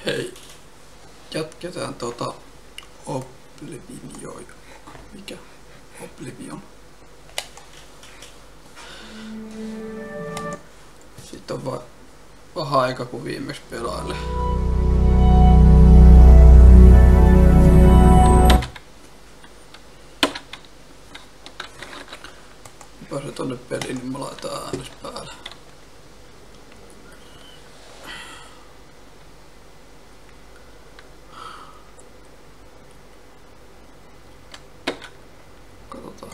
Hei, jatketaan Oblivion. Mikä? Oblivion. Sitten on vähän aika kun viimeksi pelaille. Pääsen tonne peliin, niin mä laitan äänes päälle. Katsotaan.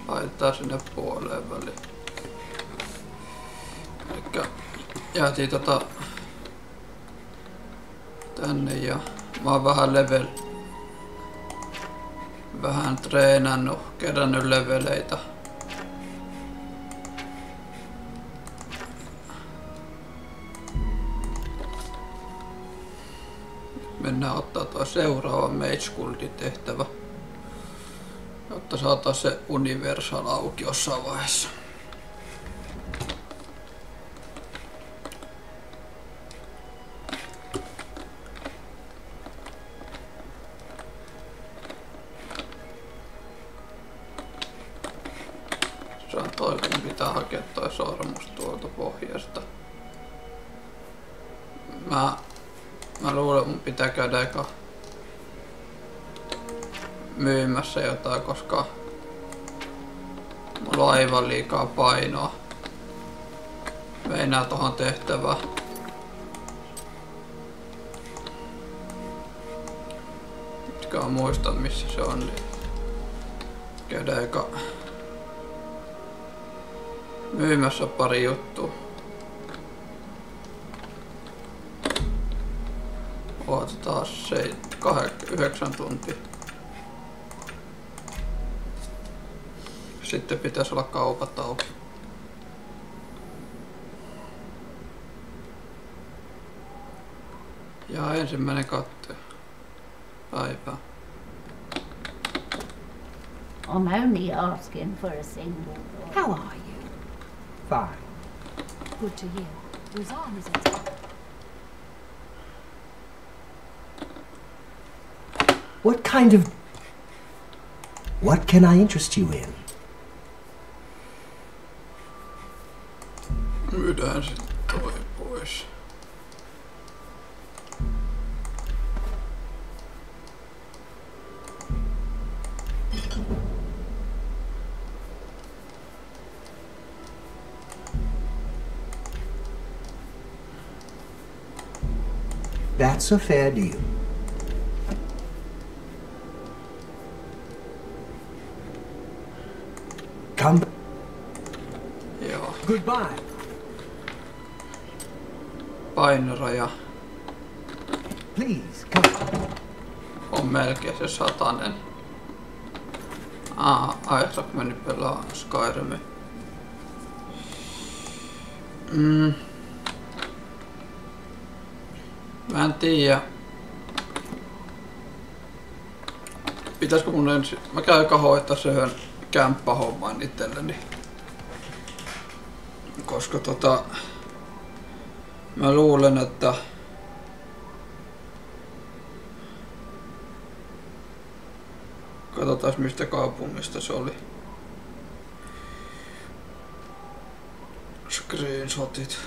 Laitetaan sinne puoleen väliin. Elikkä jäätiin tänne ja mä oon vähän treenannut, kerännyt leveleitä. Mennään ottaa tuo seuraava Mage-kultin tehtävä, jotta saataisiin se Universal auki jossain vaiheessa. Se on toi, kun pitää hakea toi sormus tuolta pohjasta. Mä luulen, mun pitää käydä eka myymässä jotain, koska mulla on aivan liikaa painoa. Meinaa tohon tehtävään. Mitkä on muista missä se on, niin käydä eka myymässä pari juttua. Odotetaan 9 tuntia. Sitten pitäisi olla kaupat auki. Ja ensimmäinen katto. Päivää. I'm only asking for a single. How are you? Fine. Good to hear. Rosanne is at What can I interest you in? Myydään sitten toi pois. That's a fair deal. Come. Joo. Goodbye. Painoraja Please, come. on melkein se 100. Isaac meni pelaa Skyrimia. Mä en tiedä. Pitäisikö mun ensin... Mä käyn hoitaa se yhden kämppahomman itselleni. Koska mä luulen, että katsotaan mistä kaupungista se oli. Screenshotit.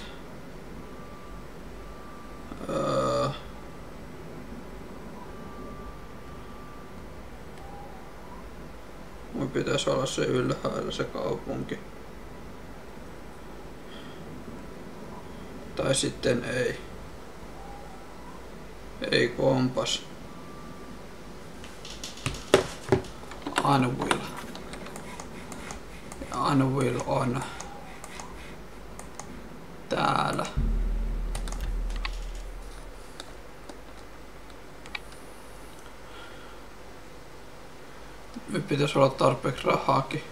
Mun pitäisi olla se ylhäällä se kaupunki. Tai sitten ei. Ei kompas. Unwill. Unwill on täällä. Nyt pitäisi olla tarpeeksi rahaakin.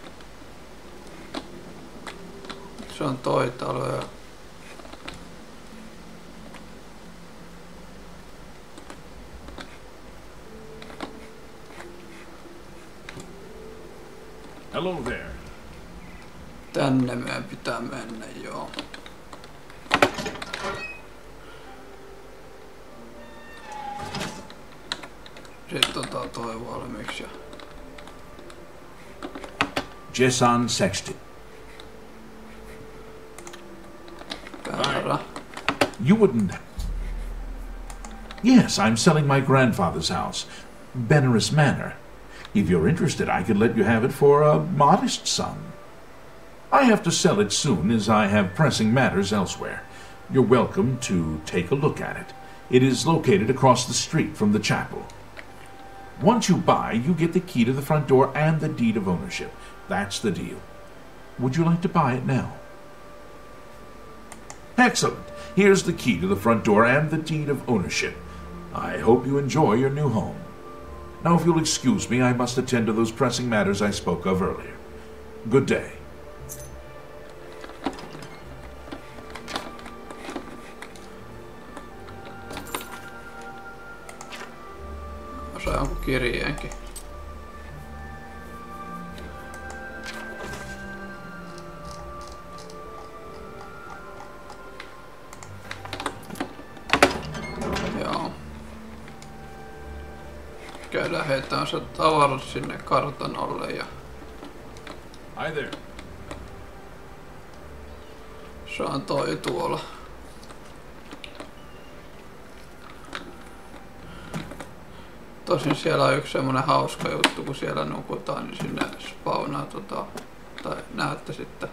Se on toi talo ja Hello there. Tänne meidän pitää mennä, joo. Sitten otetaan toi valmiiksi. Jason Sexton. Käärä. You wouldn't... Yes, I'm selling my grandfather's house, Benares Manor. If you're interested, I could let you have it for a modest sum. I have to sell it soon, as I have pressing matters elsewhere. You're welcome to take a look at it. It is located across the street from the chapel. Once you buy, you get the key to the front door and the deed of ownership. That's the deal. Would you like to buy it now? Excellent. Here's the key to the front door and the deed of ownership. I hope you enjoy your new home. Now, if you'll excuse me, I must attend to those pressing matters I spoke of earlier. Good day. Sai jonkun kirjeenkin. Joo. Lähetään se tavarat sinne kartanolle ja... Hi there. Se on toi tuolla. Tosin siellä on yksi semmonen hauska juttu, kun siellä nukutaan, niin sinne spawnaa tai näette sitten.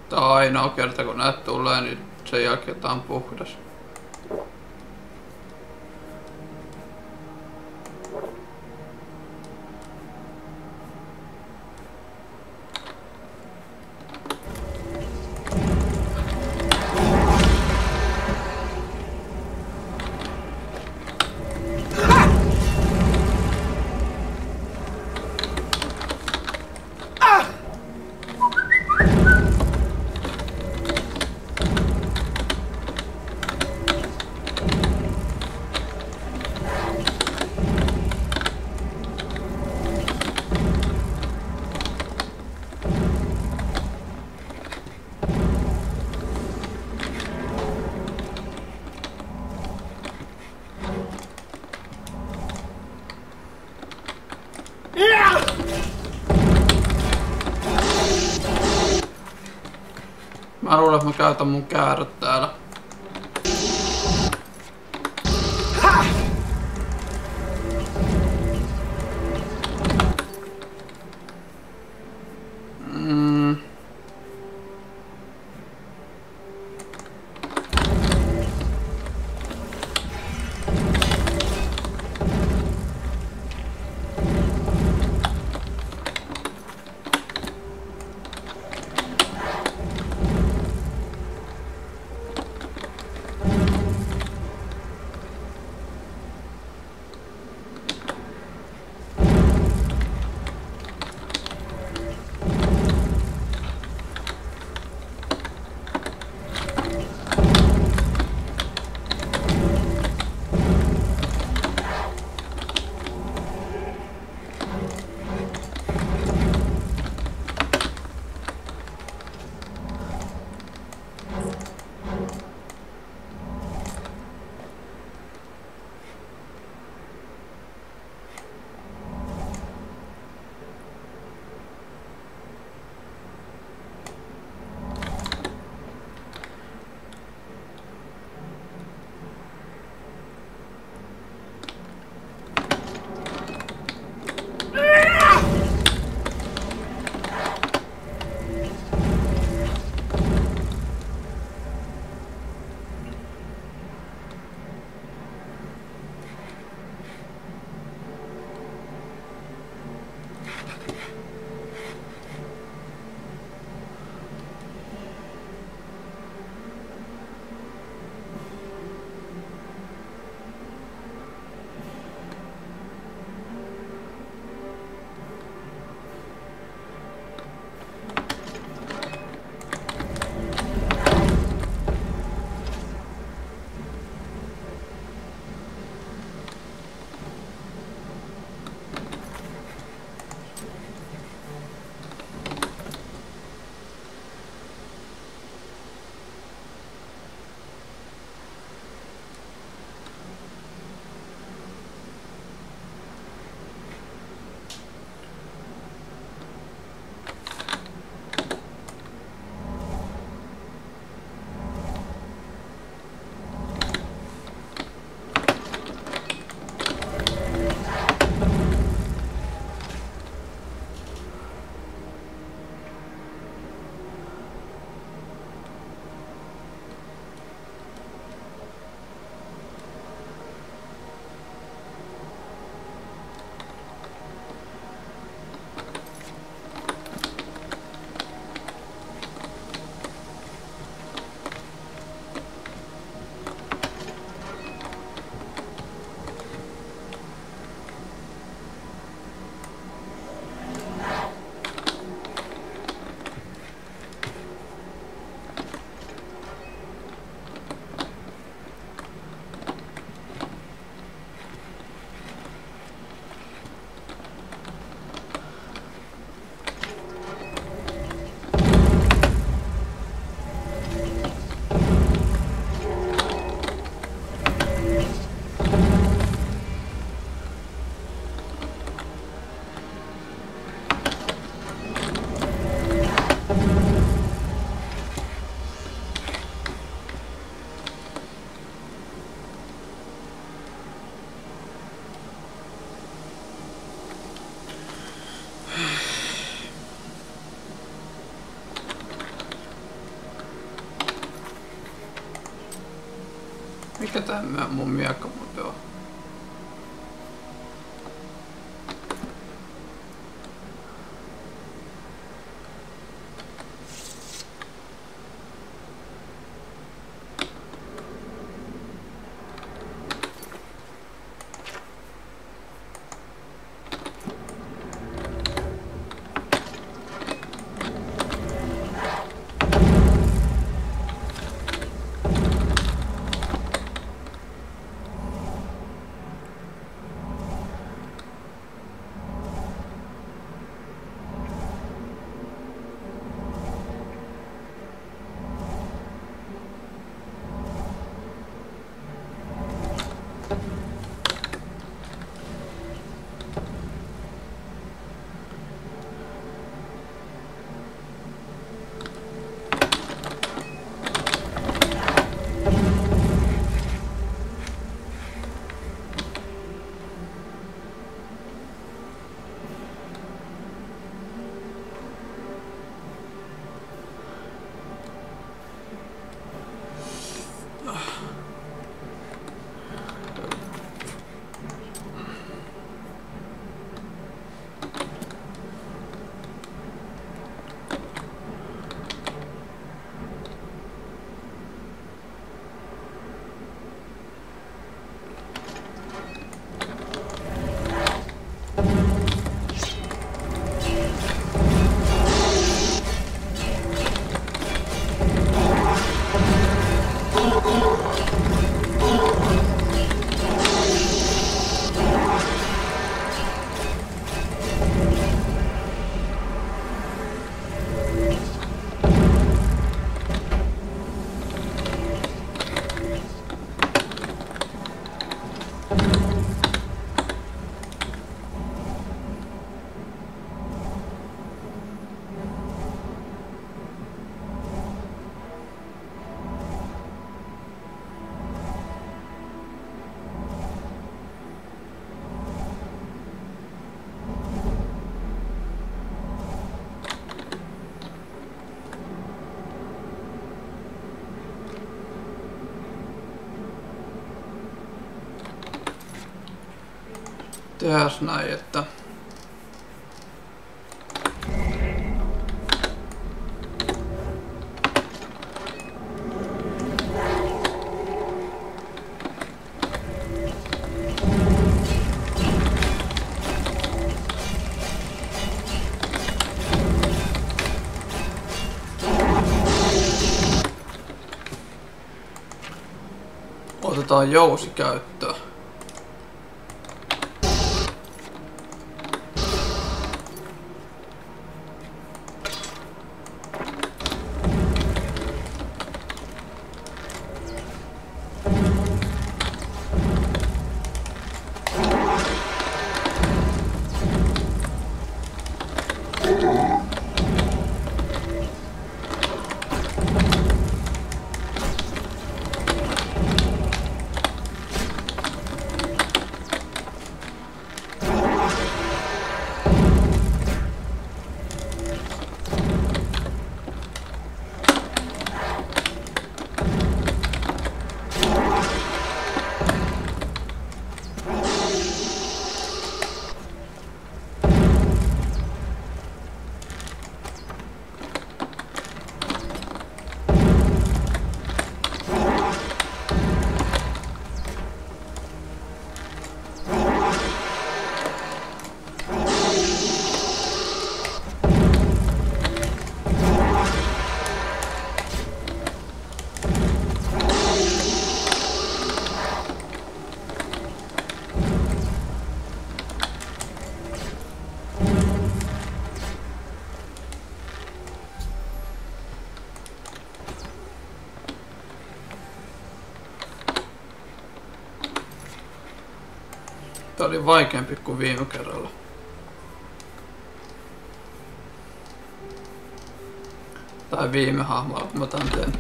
Tää on ainoa kerta kun näet tulee, niin sen jälkeen tää on puhdas. Mä luulen, että mä käytän mun kääröt täällä. Mikä tää mun miekka muuten on? Tehdääs näin, että otetaan jousi käyttöön. Tää oli vaikeampi kuin viime kerralla. Tai viime hahmolla, kun mä tän teen.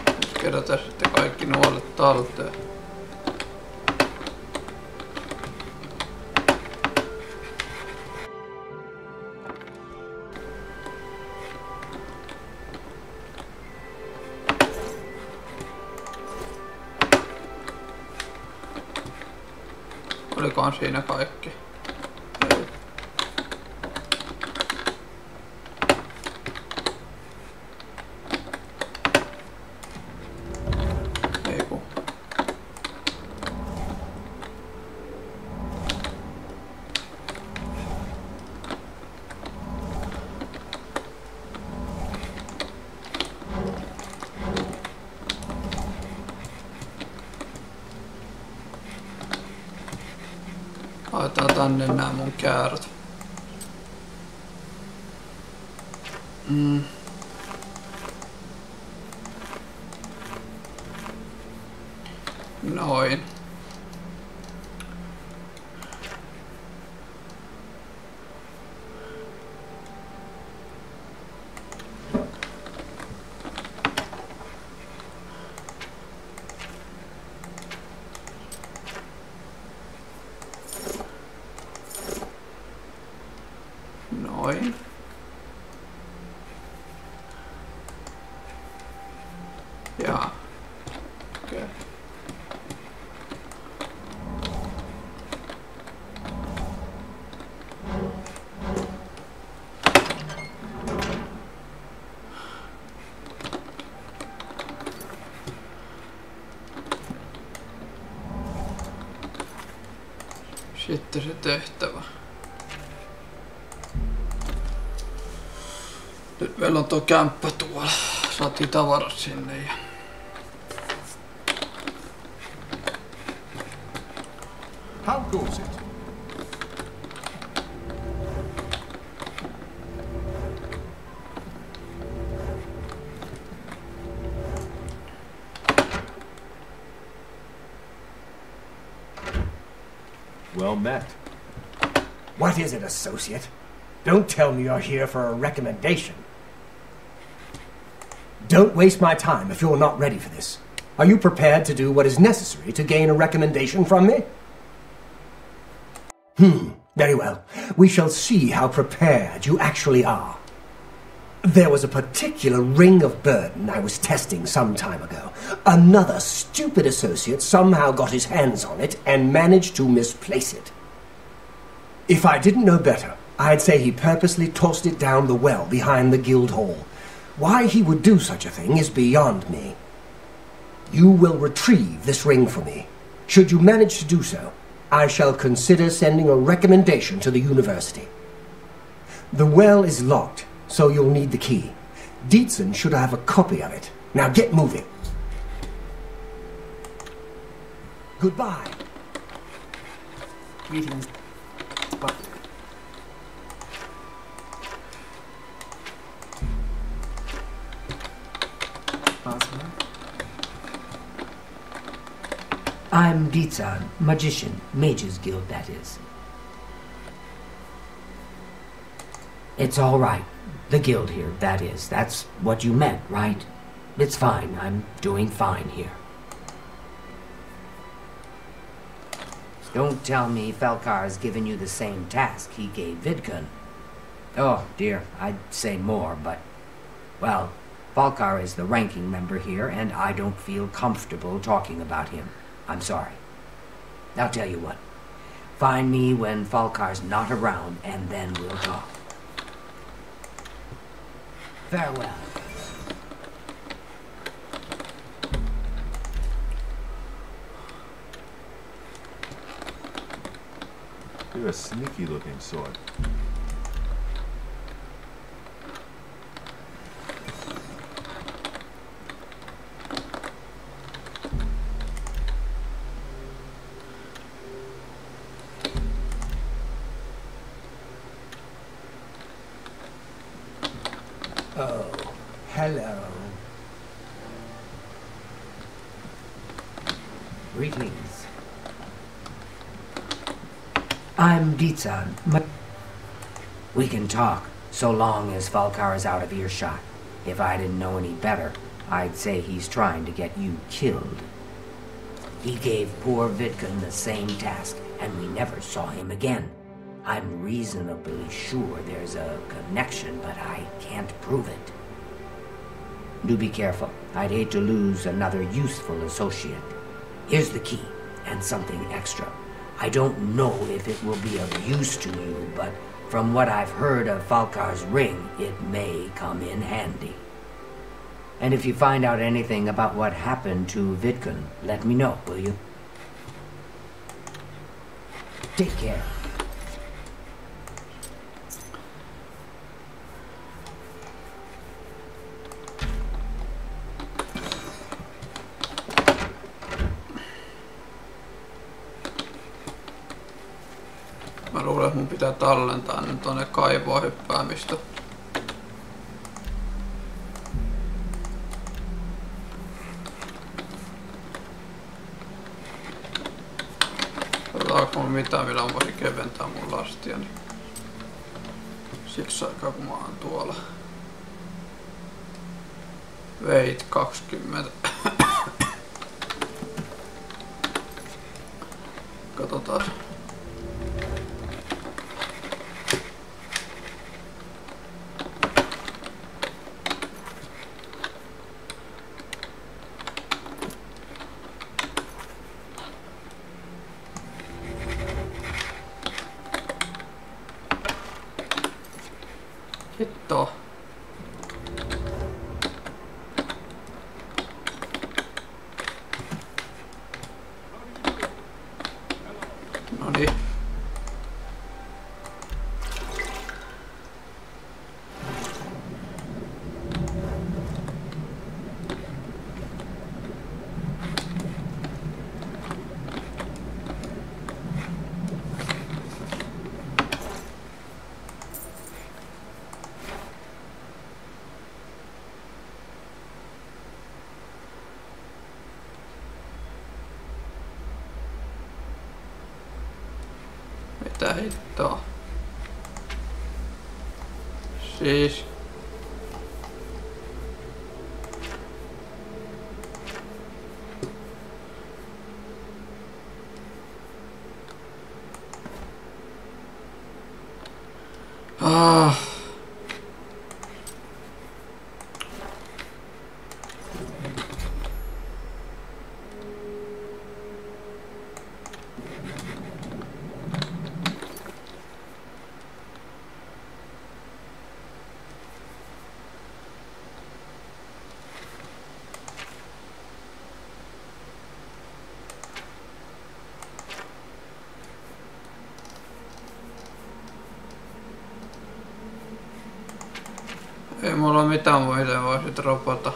Nyt kerätään sitten kaikki nuolet talteen. Olisikohan siinä kaikki? Ei. Ei kun. Laitetaan tänne nää mun käärät. Noin. Noin. Ja. Okei. Sitten se tehtävä. Nyt meillä on tuo kämppä tuolla. Saatiin tavarat sinne ja... How goes it? Well met. What is it, associate? Don't tell me you're here for a recommendation. Don't waste my time if you're not ready for this. Are you prepared to do what is necessary to gain a recommendation from me? Very well. We shall see how prepared you actually are. There was a particular ring of burden I was testing some time ago. Another stupid associate somehow got his hands on it and managed to misplace it. If I didn't know better, I'd say he purposely tossed it down the well behind the guild hall. Why he would do such a thing is beyond me. You will retrieve this ring for me. Should you manage to do so, I shall consider sending a recommendation to the university. The well is locked, so you'll need the key. Dietzen should have a copy of it. Now get moving. Goodbye. Greetings. Bye. I'm Dietzen, magician, mages guild, that is. It's all right. The guild here, that is. That's what you meant, right? It's fine. I'm doing fine here. Don't tell me Falcar's given you the same task he gave Vidkun. Oh, dear, I'd say more, but... Well, Falcar is the ranking member here, and I don't feel comfortable talking about him. I'm sorry. I'll tell you what. Find me when Falcar's not around, and then we'll talk. Farewell. You're a sneaky-looking sort. Oh, hello. Greetings. I'm Dietzen. We can talk, so long as Falcar is out of earshot. If I didn't know any better, I'd say he's trying to get you killed. He gave poor Vidkun the same task, and we never saw him again. I'm reasonably sure there's a connection, but I can't prove it. Do be careful. I'd hate to lose another useful associate. Here's the key, and something extra. I don't know if it will be of use to you, but from what I've heard of Falkar's ring, it may come in handy. And if you find out anything about what happened to Vidkun, let me know, will you? Take care. Mä luulen, että mun pitää tallentaa nyt tonne kaivoon hyppäämistä. Onko mulla mitään, millä mä voisin keventää mun lastia, niin siksi aikaa kun mä oon tuolla. Weight 20. Katsotaan. Hitto. Noniin. Mitä hittoa? Siis... Ei mulla ole mitään muita, voisit dropata.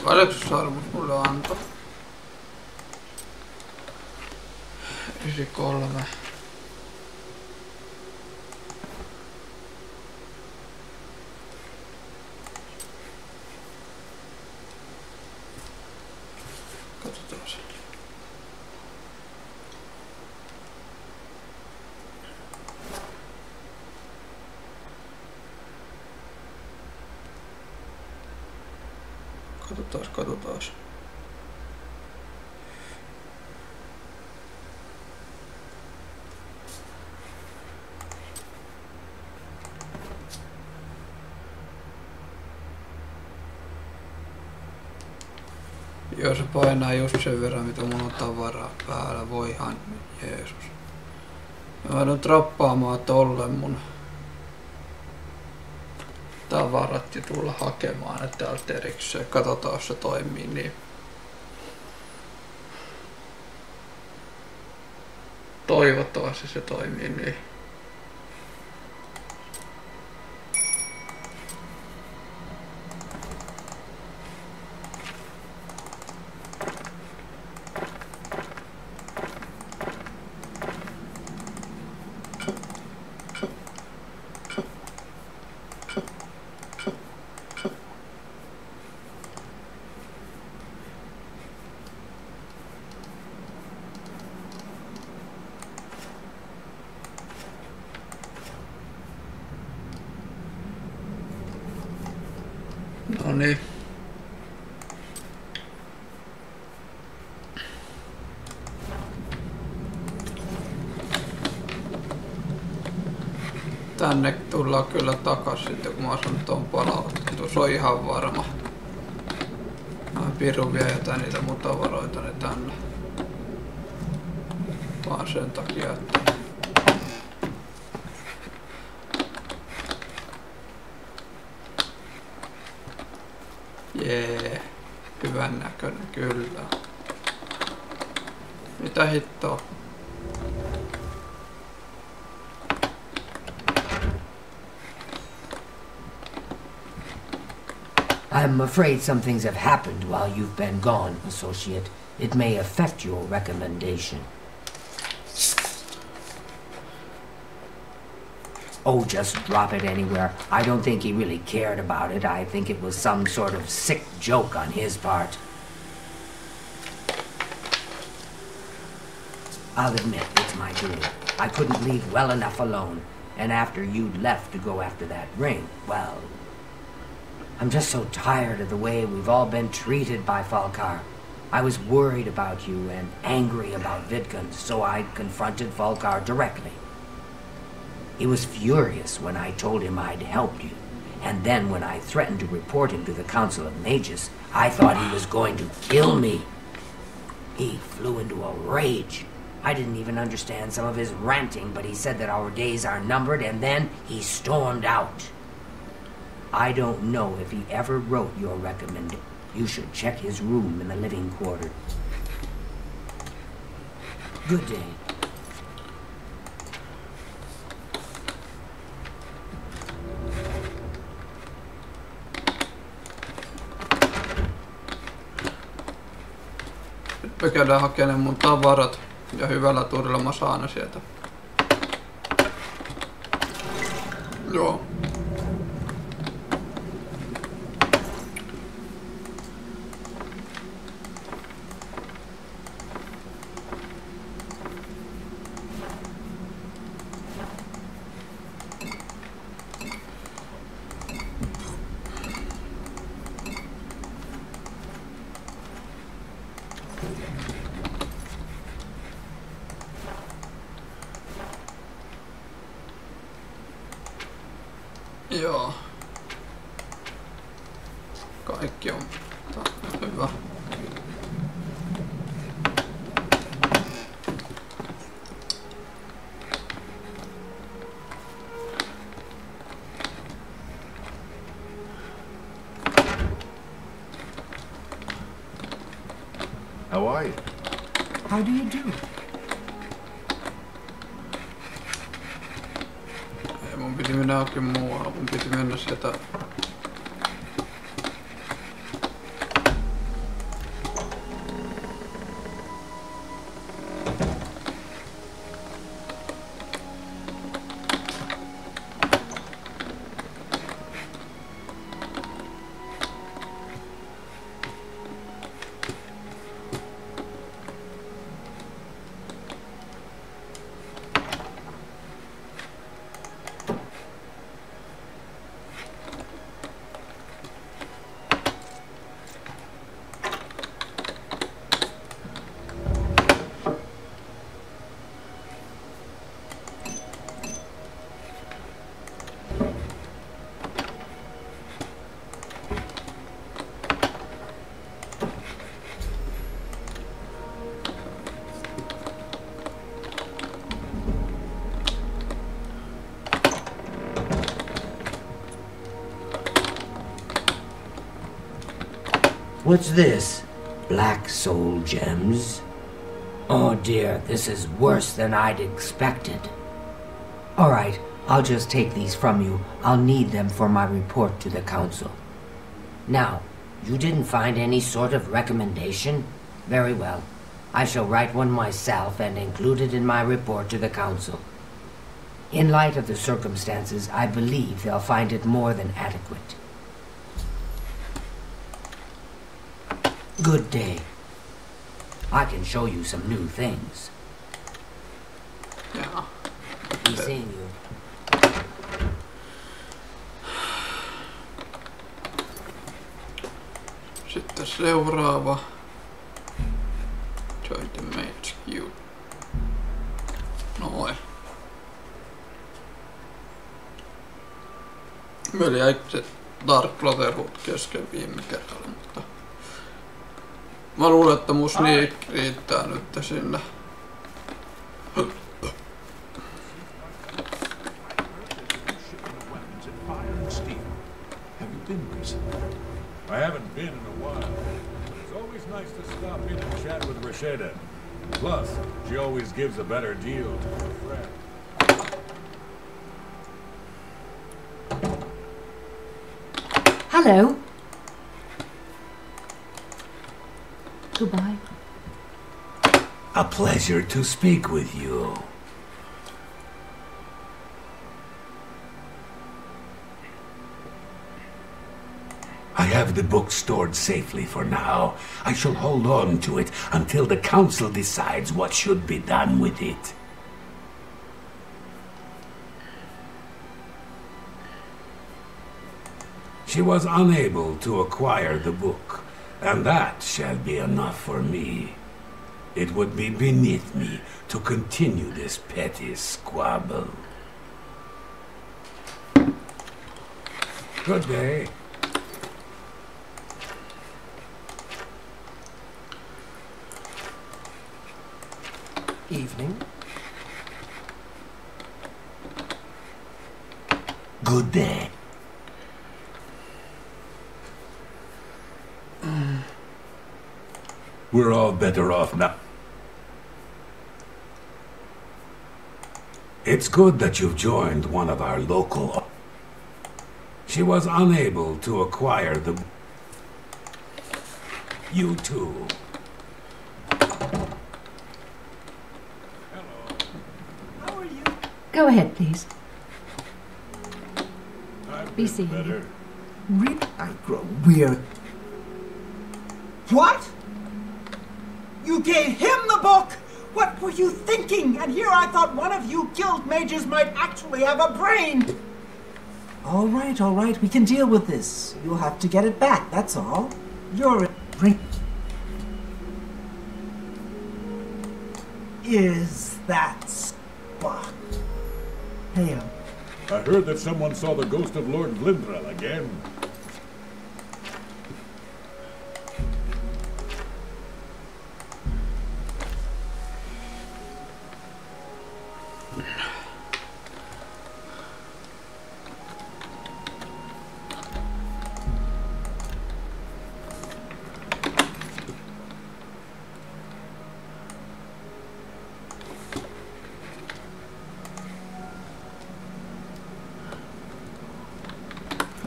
Paljonko sarmus mulle antoi? 93. Katsotaan se. Katsotaas. Joo, se painaa just sen verran, mitä mulla on tavaraa päällä. Voihan Jeesus. Mä joudun droppaamaan tolle mun tavarat ja tulla hakemaan ne täältä erikseen. Katsotaan, jos se toimii niin. Toivottavasti se toimii niin. Noniin. Tänne tullaan kyllä takas sitten, kun mä oon saanut ton palautettua. Se on ihan varma. Mä pirun vie jotain niitä mun tavaroita ne tänne. Vaan sen takia, että... Jee, hyvän näköinen kyllä. Mitä hittoa? I'm afraid some things have happened while you've been gone, associate. It may affect your recommendation. Oh, just drop it anywhere. I don't think he really cared about it. I think it was some sort of sick joke on his part. I'll admit, it's my doing. I couldn't leave well enough alone. And after you'd left to go after that ring, well... I'm just so tired of the way we've all been treated by Falkar. I was worried about you and angry about Vidkun, so I confronted Falkar directly. He was furious when I told him I'd helped you, and then when I threatened to report him to the Council of Mages, I thought he was going to kill me. He flew into a rage. I didn't even understand some of his ranting, but he said that our days are numbered, and then he stormed out. I don't know if he ever wrote your recommendation. You should check his room in the living quarter. Good day. Nyt me käydään hakemaan mun tavarat ja hyvällä tuurilla mä saan ne sieltä. Joo. Joo. Kaikki on hyvä. How are you? How do you do? Mun piti mennä johonkin muualle, mun piti mennä sieltä. What's this? Black soul gems? Oh dear, this is worse than I'd expected. All right, I'll just take these from you. I'll need them for my report to the council. Now, you didn't find any sort of recommendation? Very well. I shall write one myself and include it in my report to the council. In light of the circumstances, I believe they'll find it more than adequate. Good day. I can show you some new things. Jaa. Be seeing you. seuraava. Join the mage queue. Noin. Meillä jäi se Dark Brotherhood kesken viime kerralla, mutta mä luulen, että mun sneak riittää nyt sinne. I haven't been in a while. It's always nice to stop in and chat with Rashida. Plus, she always gives a better deal to her friend. Hello. Goodbye. A pleasure to speak with you. I have the book stored safely for now. I shall hold on to it until the council decides what should be done with it. She was unable to acquire the book, and that shall be enough for me. It would be beneath me to continue this petty squabble. Good day. Evening. Good day. We're all better off now. It's good that you've joined one of our local... She was unable to acquire the... You too. Go ahead, please. Be seeing you. I grow weird. What? You gave him the book? What were you thinking? And here I thought one of you guild mages might actually have a brain. All right, we can deal with this. You'll have to get it back, that's all. You're a great... Is that Spock? Hey, I heard that someone saw the ghost of Lord Glindral again.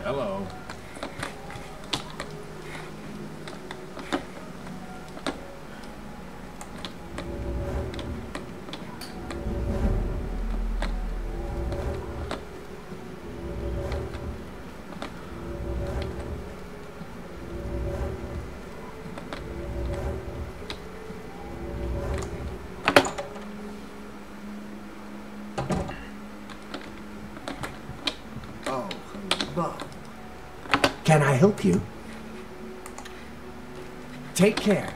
Hello. Oh, hello. Can I help you? take care.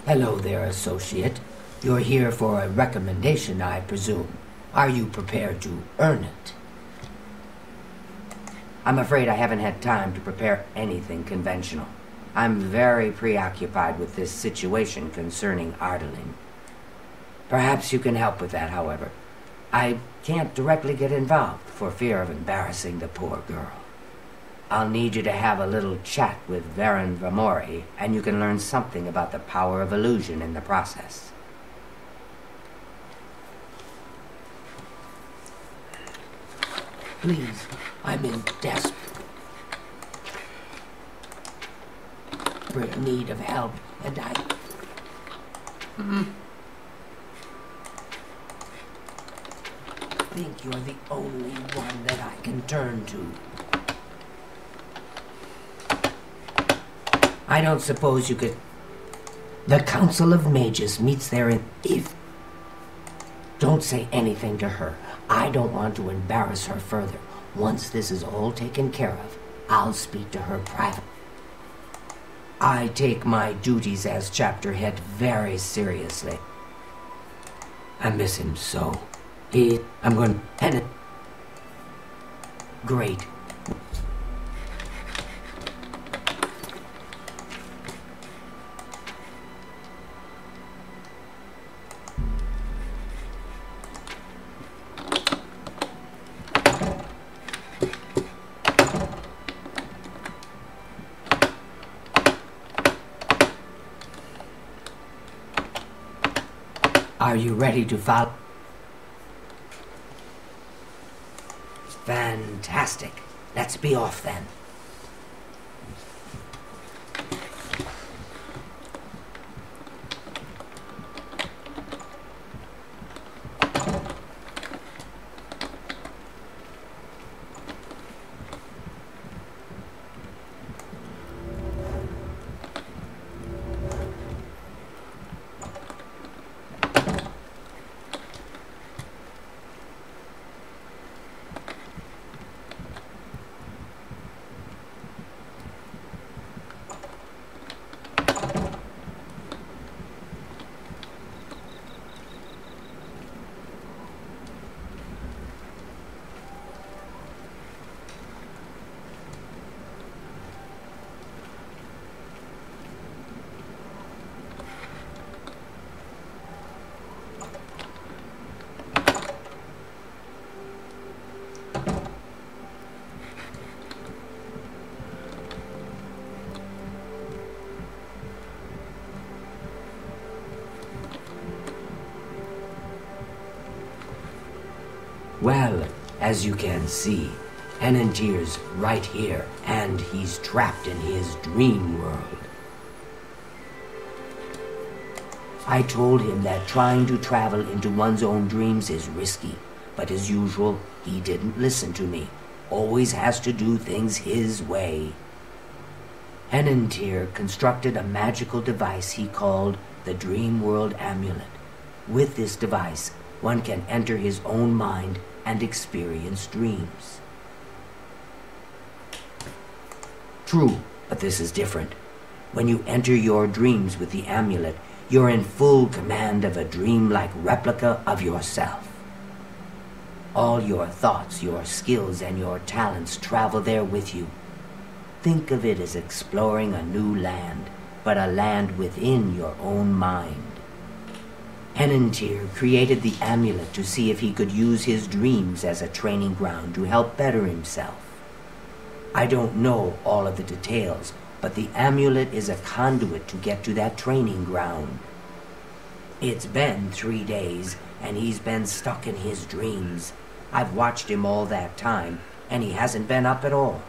Hello there, associate. You're here for a recommendation, I presume. Are you prepared to earn it? I'm afraid I haven't had time to prepare anything conventional. I'm very preoccupied with this situation concerning Ardeline. Perhaps you can help with that, however. I can't directly get involved for fear of embarrassing the poor girl. I'll need you to have a little chat with Varen Vamori, and you can learn something about the power of illusion in the process. Please, I'm in desperate need of help, and I... think you're the only one that I can turn to. I don't suppose you could... The Council of Mages meets there in... If... Don't say anything to her. I don't want to embarrass her further. Once this is all taken care of, I'll speak to her privately. I take my duties as chapter head very seriously. I miss him so. I'm going to... Great. Are you ready to follow? Fantastic. Let's be off then. Well, as you can see, Enantier's right here, and he's trapped in his dream world. I told him that trying to travel into one's own dreams is risky, but as usual, he didn't listen to me. Always has to do things his way. Enantier constructed a magical device he called the Dream World Amulet. With this device, one can enter his own mind and experience dreams. True, but this is different. When you enter your dreams with the amulet, you're in full command of a dreamlike replica of yourself. All your thoughts, your skills, and your talents travel there with you. Think of it as exploring a new land, but a land within your own mind. Enantier created the amulet to see if he could use his dreams as a training ground to help better himself. I don't know all of the details, but the amulet is a conduit to get to that training ground. It's been 3 days, and he's been stuck in his dreams. I've watched him all that time, and he hasn't been up at all.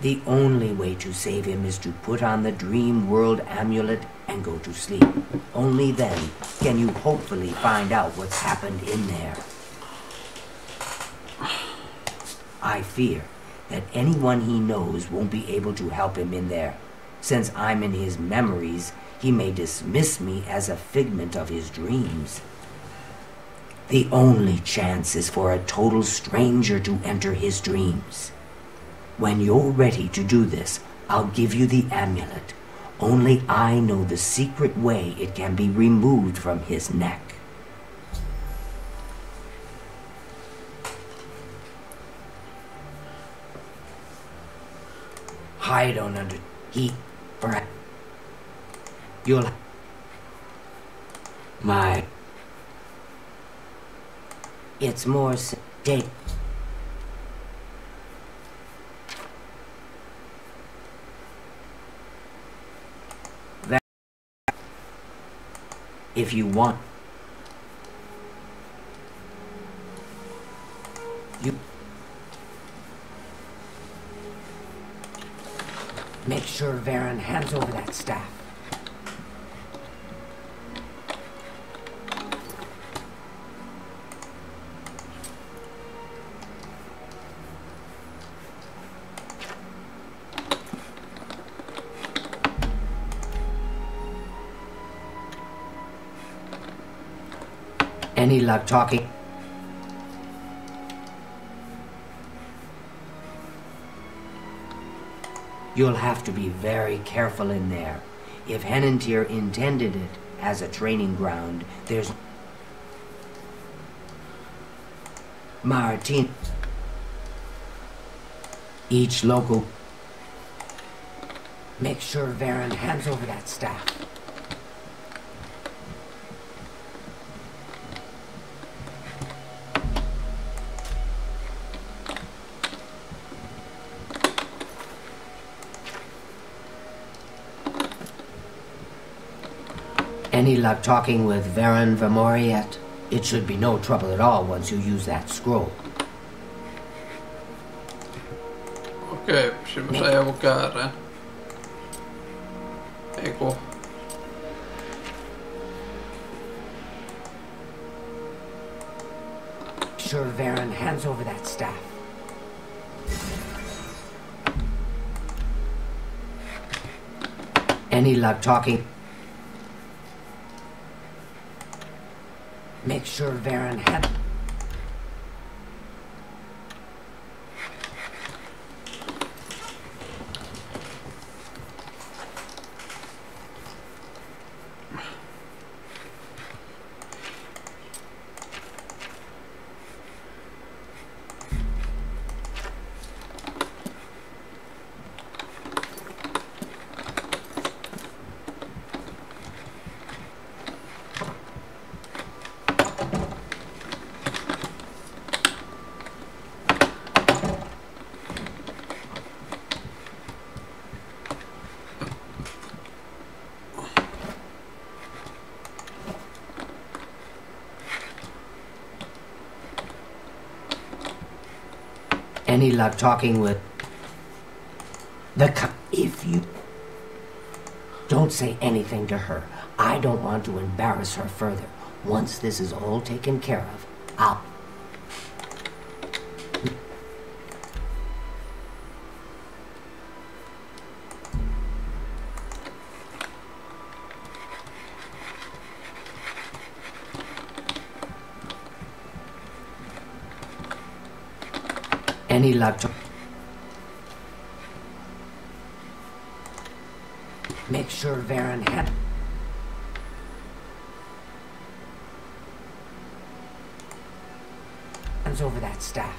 The only way to save him is to put on the Dream World Amulet and go to sleep. Only then can you hopefully find out what's happened in there. I fear that anyone he knows won't be able to help him in there. Since I'm in his memories, he may dismiss me as a figment of his dreams. The only chance is for a total stranger to enter his dreams. When you're ready to do this, I'll give you the amulet. Only I know the secret way it can be removed from his neck. I don't perhaps you'll... It's more... Take... If you want, you make sure Varen hands over that staff. Any luck talking? You'll have to be very careful in there. If Henantir intended it as a training ground, there's... Martin. Each local... Make sure Varen hands over that staff. Any luck talking with Varen Vamoriet? It should be no trouble at all once you use that scroll. Okei, siinä sai joku kääreen. Eiku. Sure Varen hands over that staff. Any luck talking? Make sure Varen had... Any luck talking with... If you... Don't say anything to her. I don't want to embarrass her further. Once this is all taken care of, I'll... Any luck to... Make sure Varen had... Hands over that staff.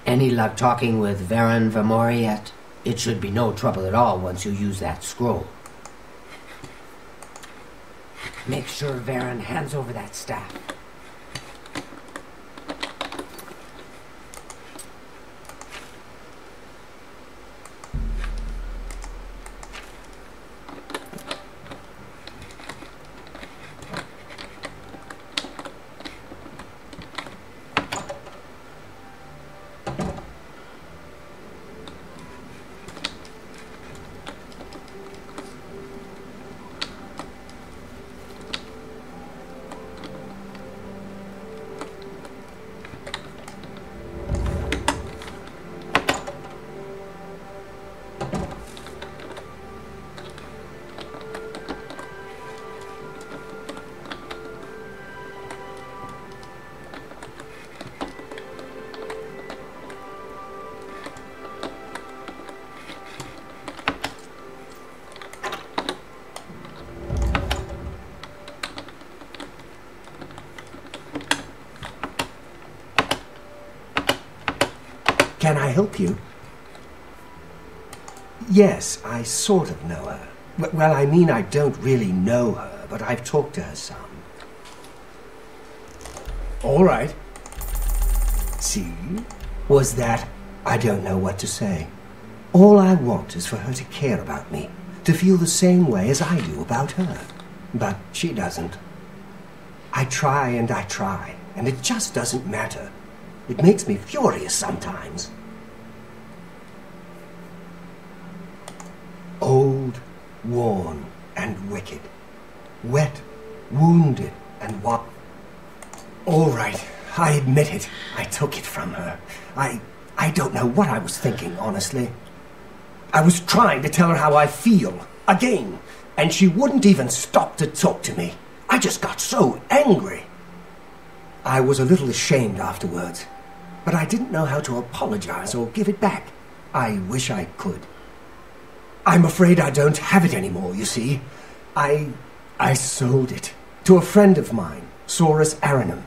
Any luck talking with Varen Vamoriet? It should be no trouble at all once you use that scroll. Make sure Varen hands over that staff. Can I help you? Yes, I sort of know her. Well, I mean, I don't really know her, but I've talked to her some. All right. See? Was that... I don't know what to say. All I want is for her to care about me, to feel the same way as I do about her. But she doesn't. I try, and it just doesn't matter. It makes me furious sometimes. Old, worn, and wicked. Wet, wounded, and what? All right, I admit it. I took it from her. I don't know what I was thinking, honestly. I was trying to tell her how I feel, again, and she wouldn't even stop to talk to me. I just got so angry. I was a little ashamed afterwards, but I didn't know how to apologize or give it back. I wish I could. I'm afraid I don't have it anymore, you see. I sold it to a friend of mine, Saurus Aranum.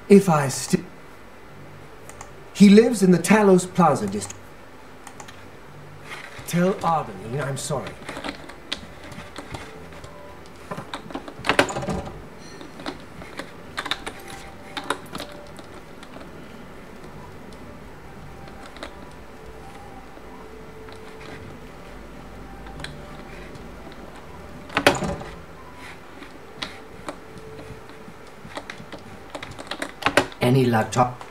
If I still... He lives in the Talos Plaza district. Tell Ardenine I'm sorry. Any luck talk?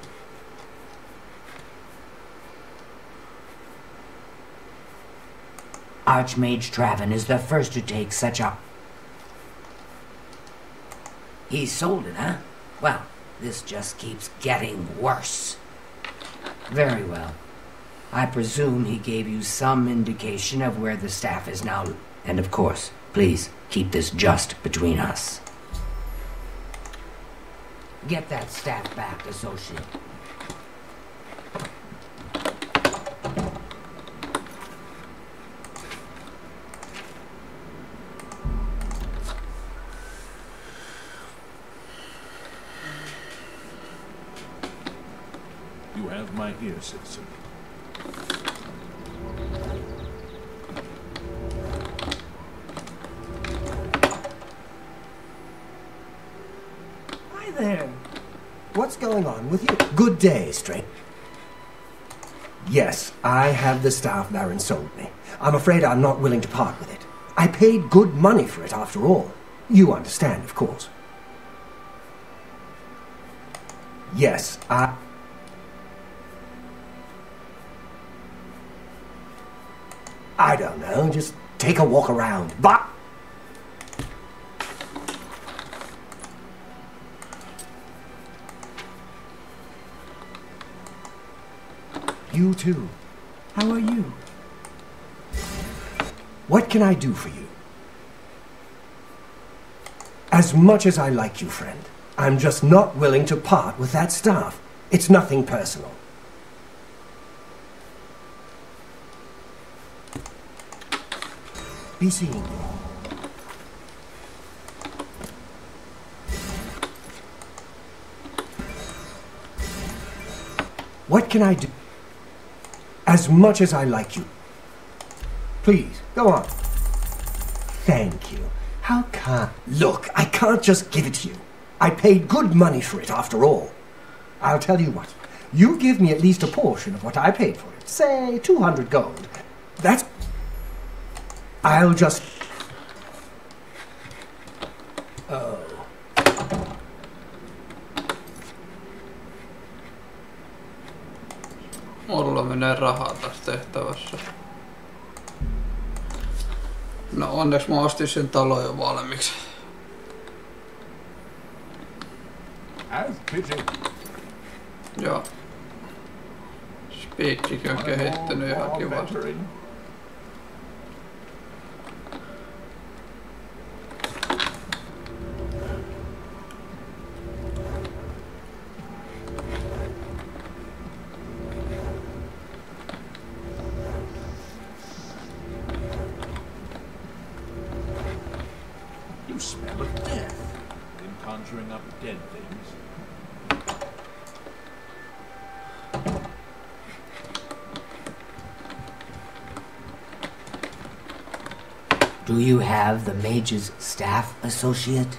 Archmage Traven is the first to take such a... He sold it, huh? Well, this just keeps getting worse. Very well. I presume he gave you some indication of where the staff is now. And of course, please keep this just between us. Get that staff back, associate. You have my ear, citizen. Hi there. What's going on with you? Good day, stranger. Yes, I have the staff Baron sold me. I'm afraid I'm not willing to part with it. I paid good money for it after all. You understand, of course. Yes, I don't know, just take a walk around. But you too. How are you? What can I do for you? As much as I like you, friend, I'm just not willing to part with that staff. It's nothing personal. Be seeing you. What can I do? As much as I like you. Please, go on. Thank you. How can... Look, I can't just give it to you. I paid good money for it after all. I'll tell you what. You give me at least a portion of what I paid for it. Say, 200 gold. That's... I'll just... Oh. Mulla menee rahaa tässä tehtävässä. No onneksi mä ostin sen talon jo valmiiksi. Joo. Spiikkikin on kehittynyt ihan kivasti. You smell of death in conjuring up dead things. Do you have the mage's staff, associate?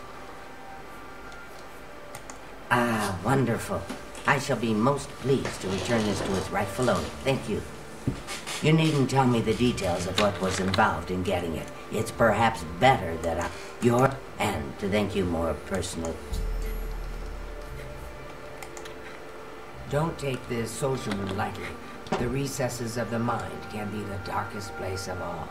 Ah, wonderful. I shall be most pleased to return this to its rightful owner. Thank you. You needn't tell me the details of what was involved in getting it. It's perhaps better that and to thank you more personal. Don't take this sojourn lightly. The recesses of the mind can be the darkest place of all.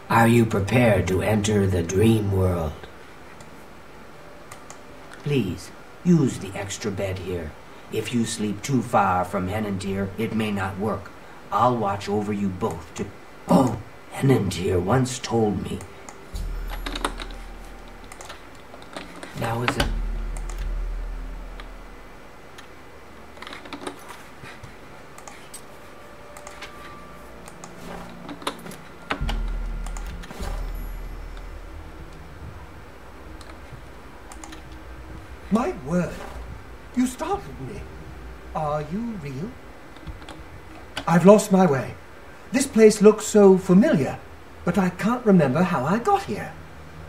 Are you prepared to enter the dream world? Please, use the extra bed here. If you sleep too far from Henantir, it may not work. I'll watch over you both to... Oh, Henantir once told me. Now is it... My word, you startled me. Are you real? I've lost my way. This place looks so familiar, but I can't remember how I got here.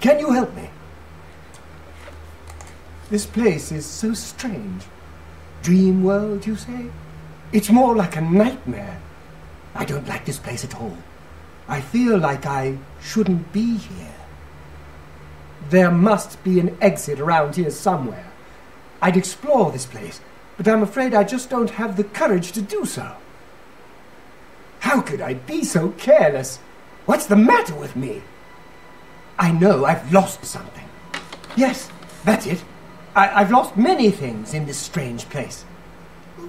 Can you help me? This place is so strange. Dream world, you say? It's more like a nightmare. I don't like this place at all. I feel like I shouldn't be here. There must be an exit around here somewhere. I'd explore this place, but I'm afraid I just don't have the courage to do so. How could I be so careless? What's the matter with me? I know I've lost something. Yes, that's it. I've lost many things in this strange place.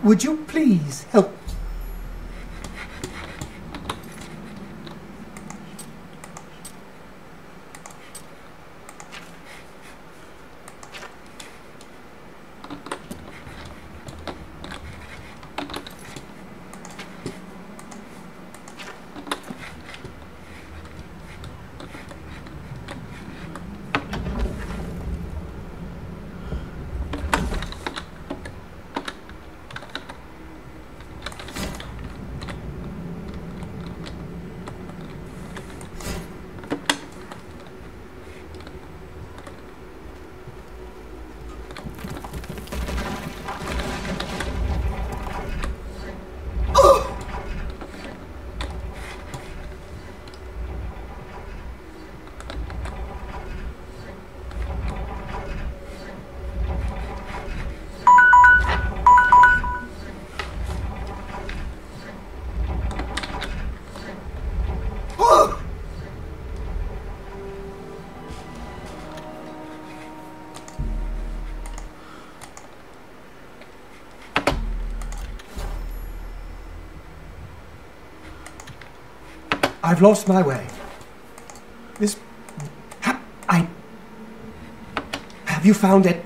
Would you please help? I've lost my way. Have you found it?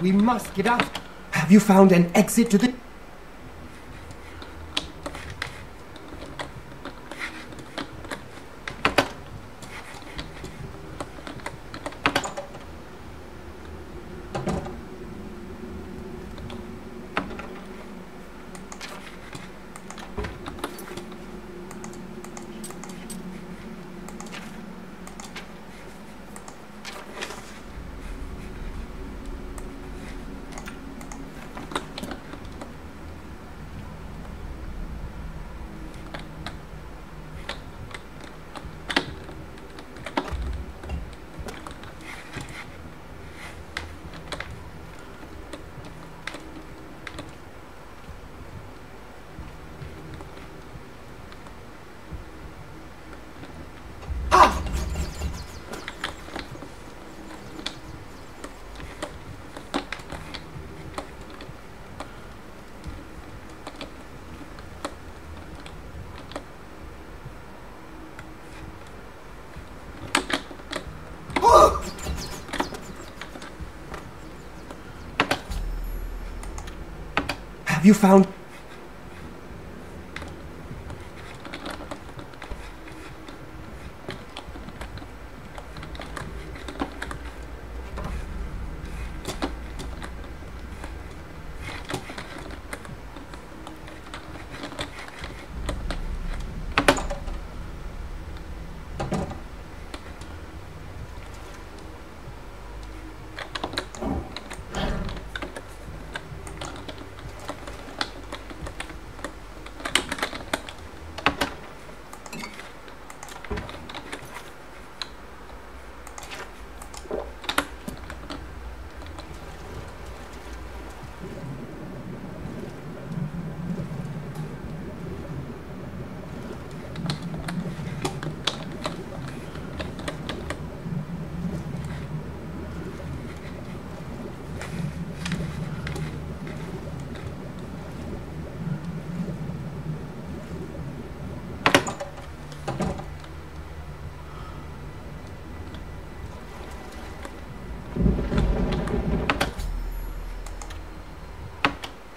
We must get out. Have you found an exit to the... Have you found...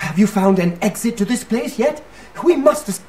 Have you found an exit to this place yet? We must...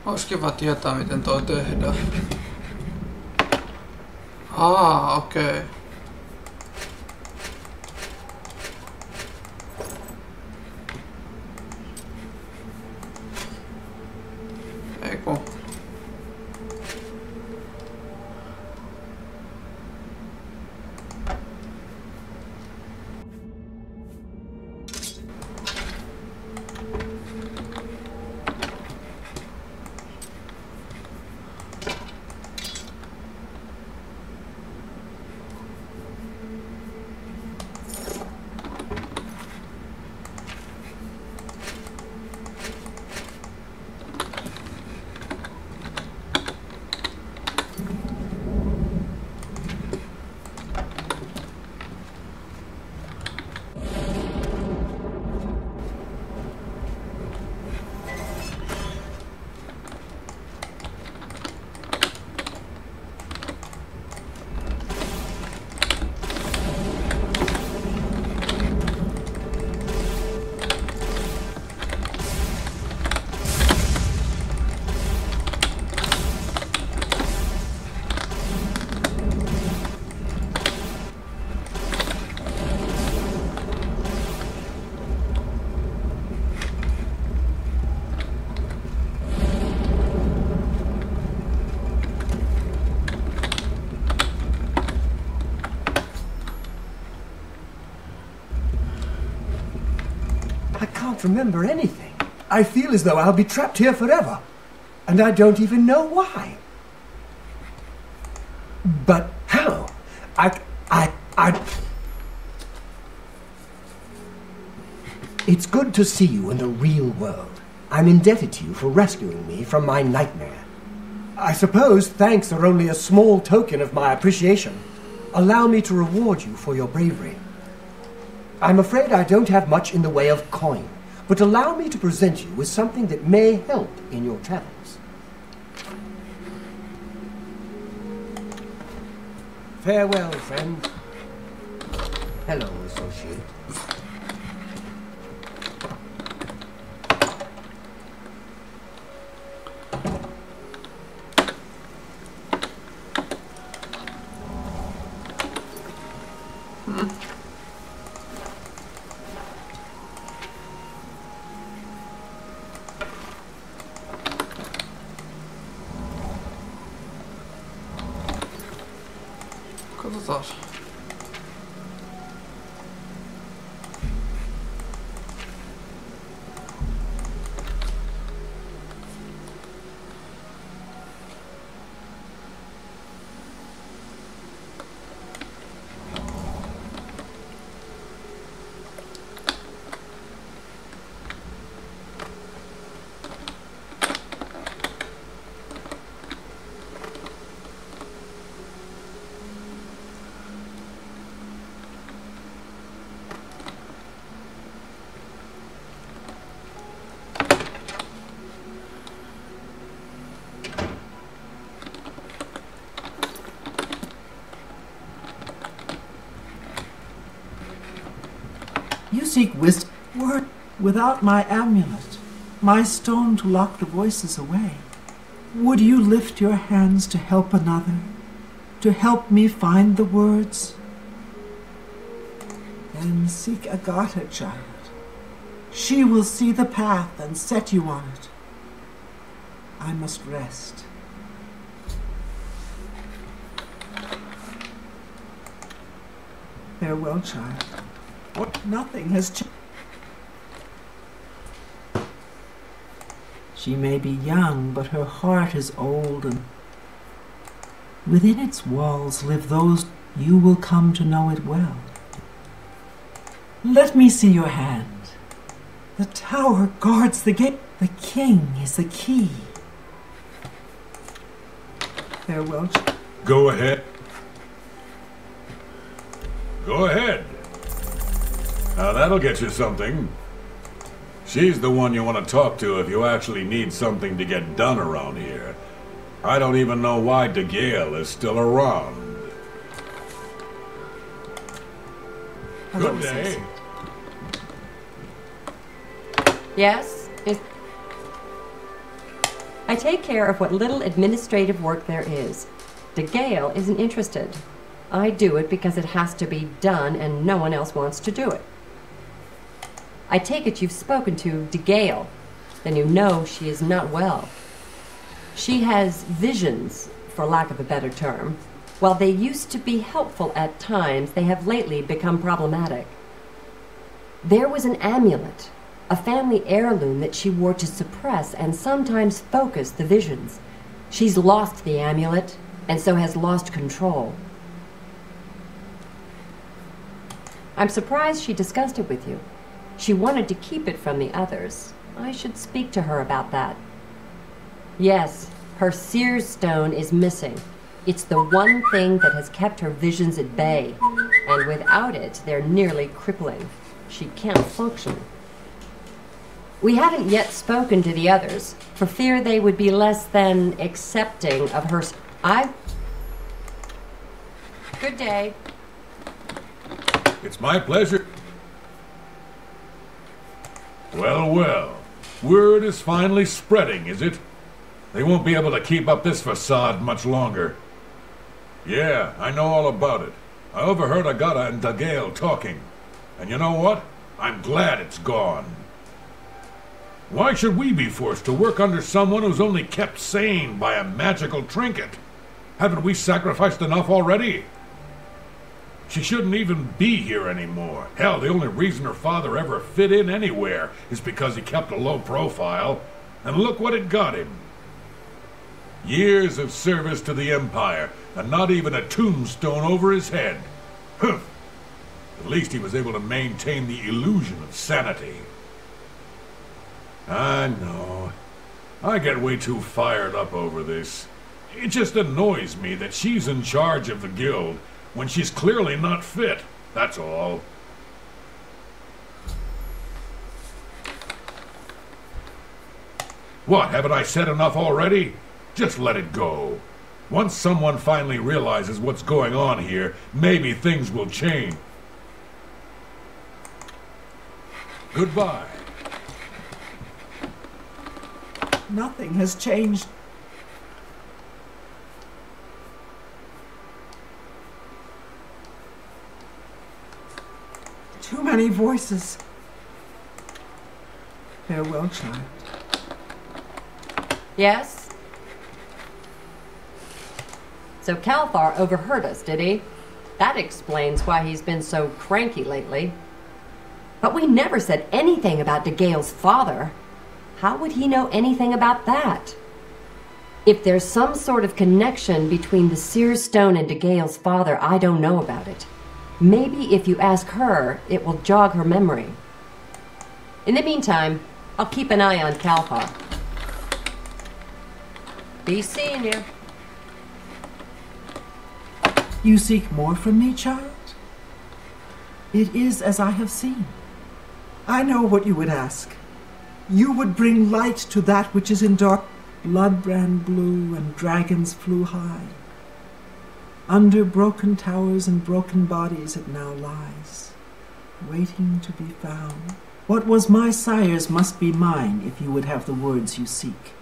Olisi kiva tietää, miten toi tehdään. Okei. Okay. Eiku. can't remember anything. I feel as though I'll be trapped here forever. And I don't even know why. But how? It's good to see you in the real world. I'm indebted to you for rescuing me from my nightmare. I suppose thanks are only a small token of my appreciation. Allow me to reward you for your bravery. I'm afraid I don't have much in the way of coin, but allow me to present you with something that may help in your travels. Farewell, friend. Hello, associate. Katsotaan. You seek wisdom. Word without my amulet, my stone to lock the voices away. Would you lift your hands to help another, to help me find the words? Then seek Agatha, child. She will see the path and set you on it. I must rest. Farewell, child. What? Nothing has changed. She may be young, but her heart is old, and within its walls live those you will come to know it well. Let me see your hand. The tower guards the gate. The king is the key. Farewell. Go ahead. Go ahead. Now that'll get you something. She's the one you want to talk to if you actually need something to get done around here. I don't even know why DeGale is still around. Hello, Good day. Cecil. Yes? I take care of what little administrative work there is. DeGale isn't interested. I do it because it has to be done and no one else wants to do it. I take it you've spoken to DeGale. Then you know she is not well. She has visions, for lack of a better term. While they used to be helpful at times, they have lately become problematic. There was an amulet, a family heirloom that she wore to suppress and sometimes focus the visions. She's lost the amulet, and so has lost control. I'm surprised she discussed it with you. She wanted to keep it from the others. I should speak to her about that. Yes, her Seer's Stone is missing. It's the one thing that has kept her visions at bay, and without it, they're nearly crippling. She can't function. We haven't yet spoken to the others, for fear they would be less than accepting of her. Good day. It's my pleasure. Well, well. Word is finally spreading, is it? They won't be able to keep up this facade much longer. Yeah, I know all about it. I overheard Agatha and DeGale talking. And you know what? I'm glad it's gone. Why should we be forced to work under someone who's only kept sane by a magical trinket? Haven't we sacrificed enough already? She shouldn't even be here anymore. Hell, the only reason her father ever fit in anywhere is because he kept a low profile. And look what it got him. Years of service to the Empire, and not even a tombstone over his head. Humph. At least he was able to maintain the illusion of sanity. I know. I get way too fired up over this. It just annoys me that she's in charge of the guild when she's clearly not fit, that's all. What, haven't I said enough already? Just let it go. Once someone finally realizes what's going on here, maybe things will change. Goodbye. Nothing has changed. Too many voices. Farewell, child. Yes? So Calthar overheard us, did he? That explains why he's been so cranky lately. But we never said anything about DeGale's father. How would he know anything about that? If there's some sort of connection between the Seer Stone and DeGale's father, I don't know about it. Maybe if you ask her, it will jog her memory. In the meantime, I'll keep an eye on Calthar. Be seeing you. You seek more from me, child? It is as I have seen. I know what you would ask. You would bring light to that which is in dark. Blood ran blue and dragons flew high. Under broken towers and broken bodies it now lies, waiting to be found. What was my sire's must be mine if you would have the words you seek.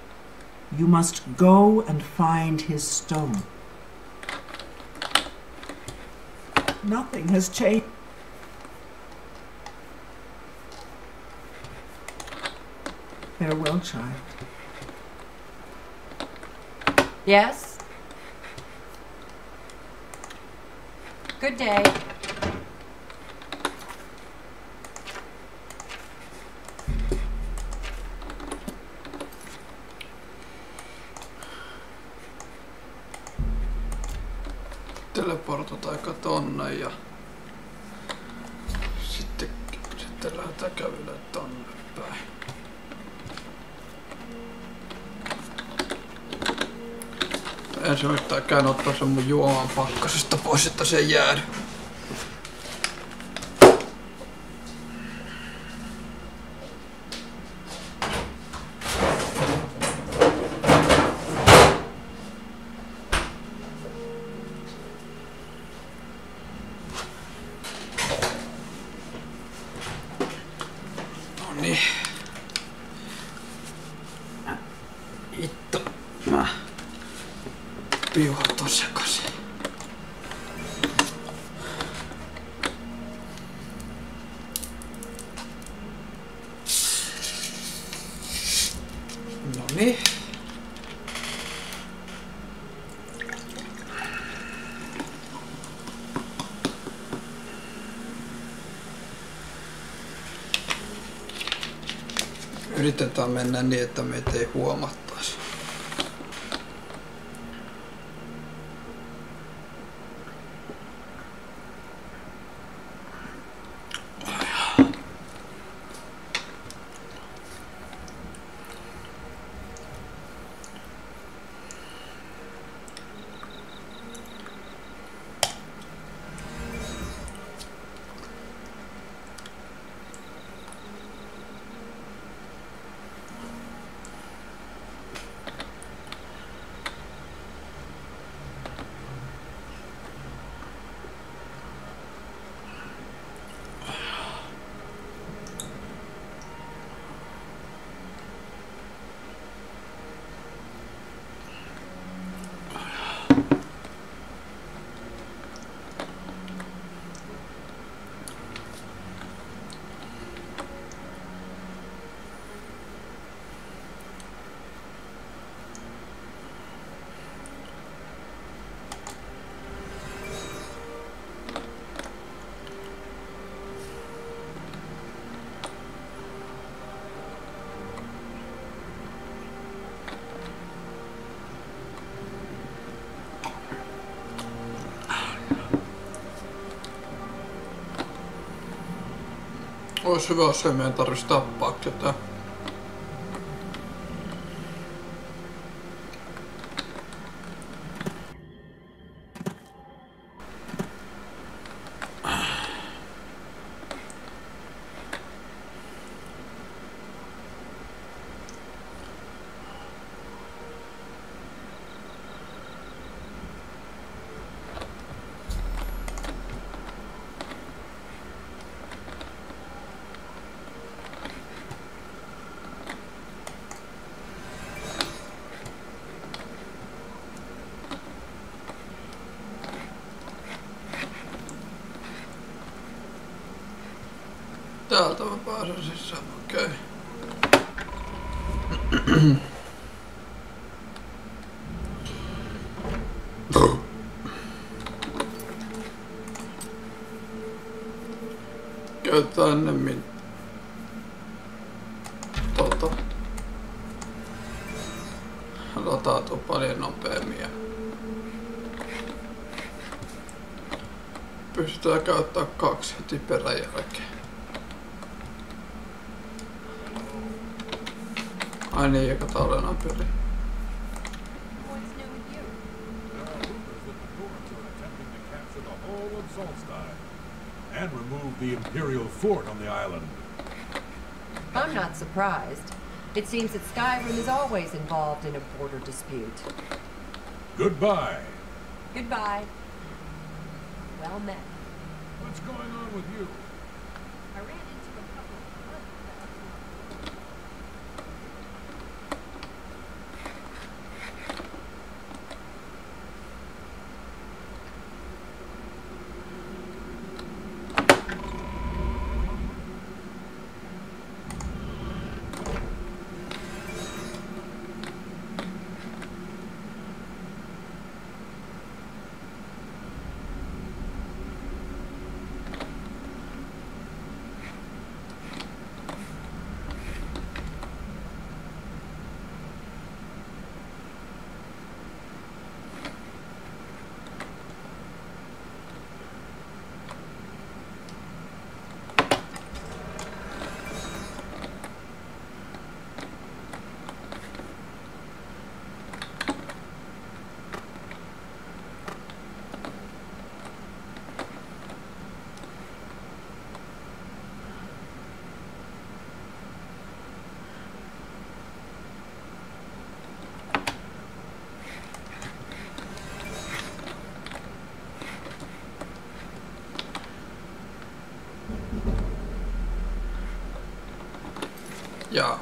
You must go and find his stone. Nothing has changed. Farewell, child. Yes? Good day. Teleportotaan aika tonne ja sitten lähdetään kävelemään tonne päin. Ensin yrittää käyn ottaa sen mun juoman pakkasesta pois, että se ei jäädy. Noniin. Hitto. Piuhat on sekaisin. Noniin. Yritetään mennä niin, että meitä ei huomattaisi. Ois hyvä, jos ei meidän tarvitsisi tappaa ketään. Täältä mä pääsen sisään, okei. Käytetään ennemmin latautuu paljon nopeammin ja pystytään käyttämään 2 heti peräjälkeen. Ai niin, joka talena pyri. And remove the Imperial fort on the island. I'm not surprised. It seems that Skyrim is always involved in a border dispute. Goodbye. Goodbye. Well met. What's going on with you? I ran into a couple of Jaa.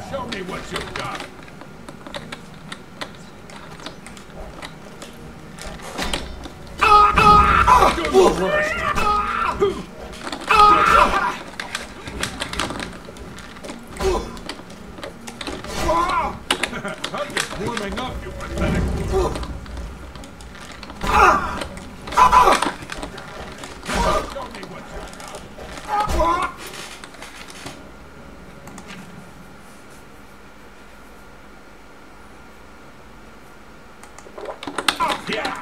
Show me what you've got. Do the worst. I'm just warming up, you pathetic. Show me what you've got. Yeah.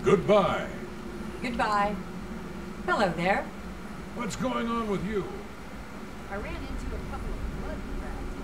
Goodbye. Goodbye. Hello there. What's going on with you? I ran into a couple of blood crabs.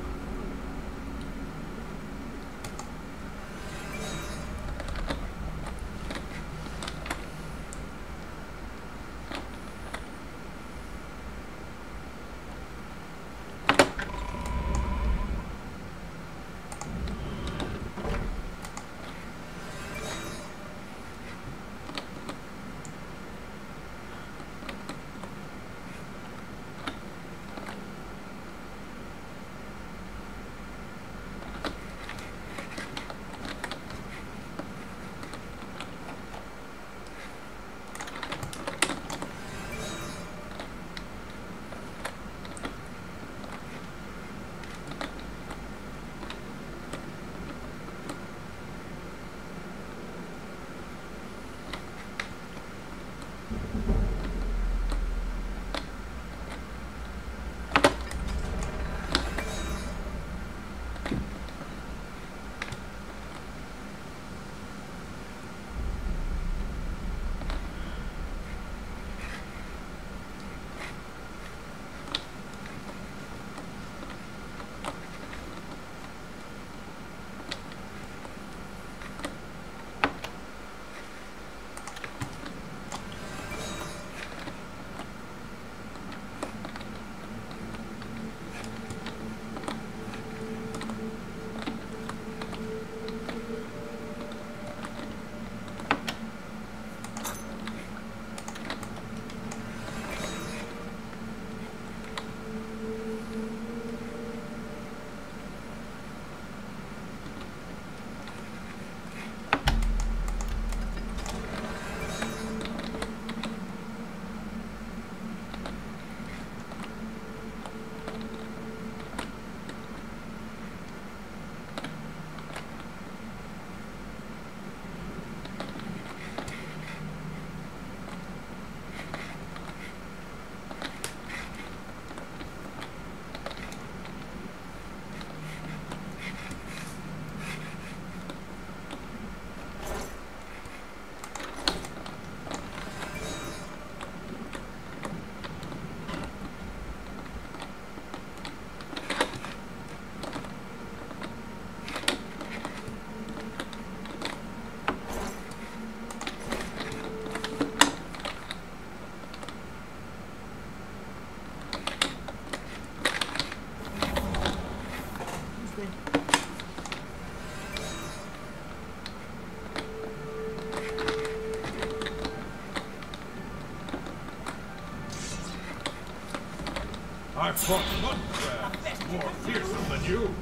I fought mud crabs more fearsome than you.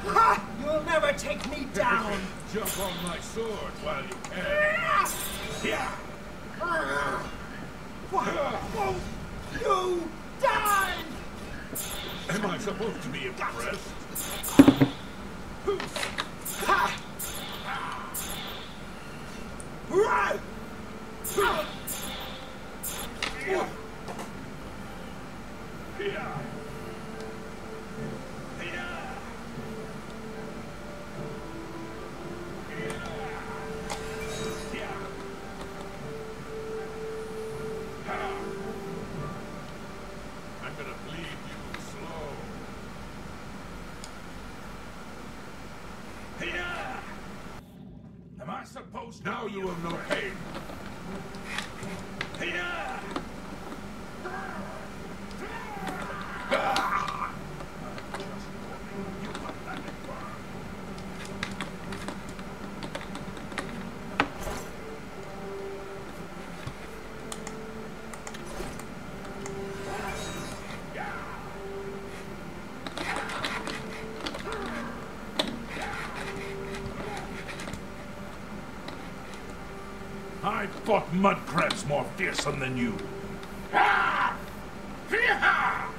Ha! You'll never take me down! Jump on my sword while you can. Yeah. Why won't you die? Am I supposed to be impressed? Ha! Right! Yeah. I'm gonna bleed you slow. Am I supposed to? Now you have no pain. I I fought mud crabs more fearsome than you. Ah! Hee-haw!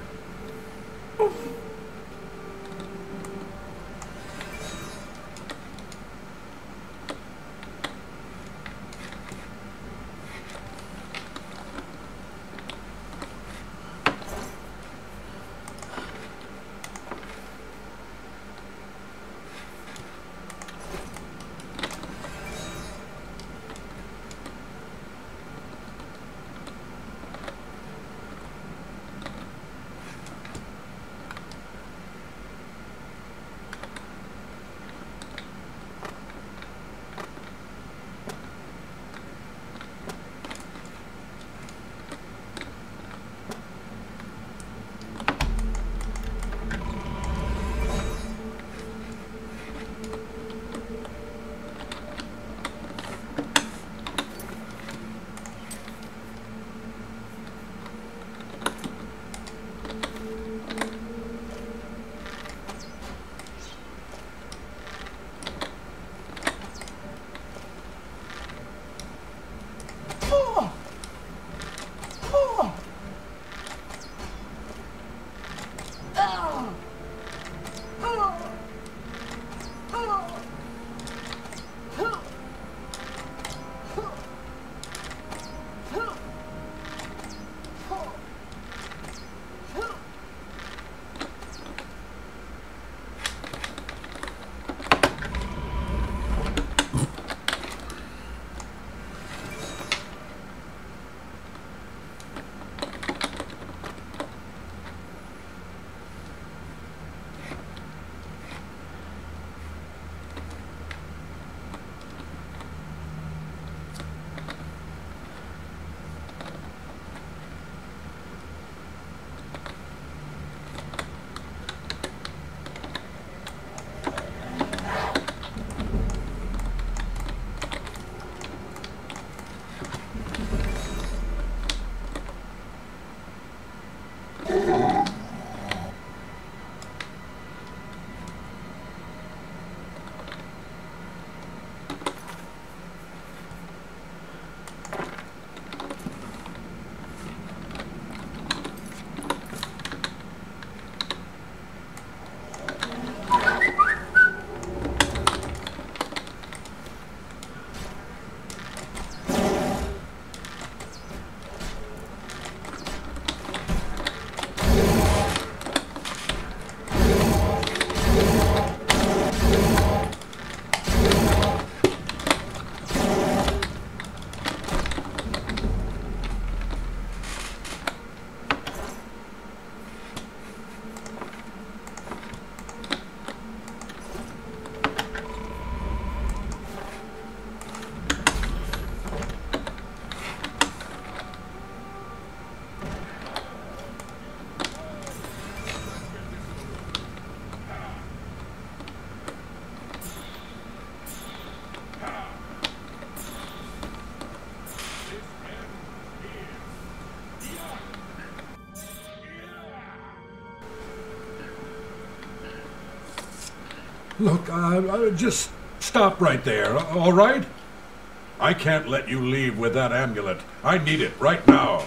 Look, just stop right there, all right? I can't let you leave with that amulet. I need it right now.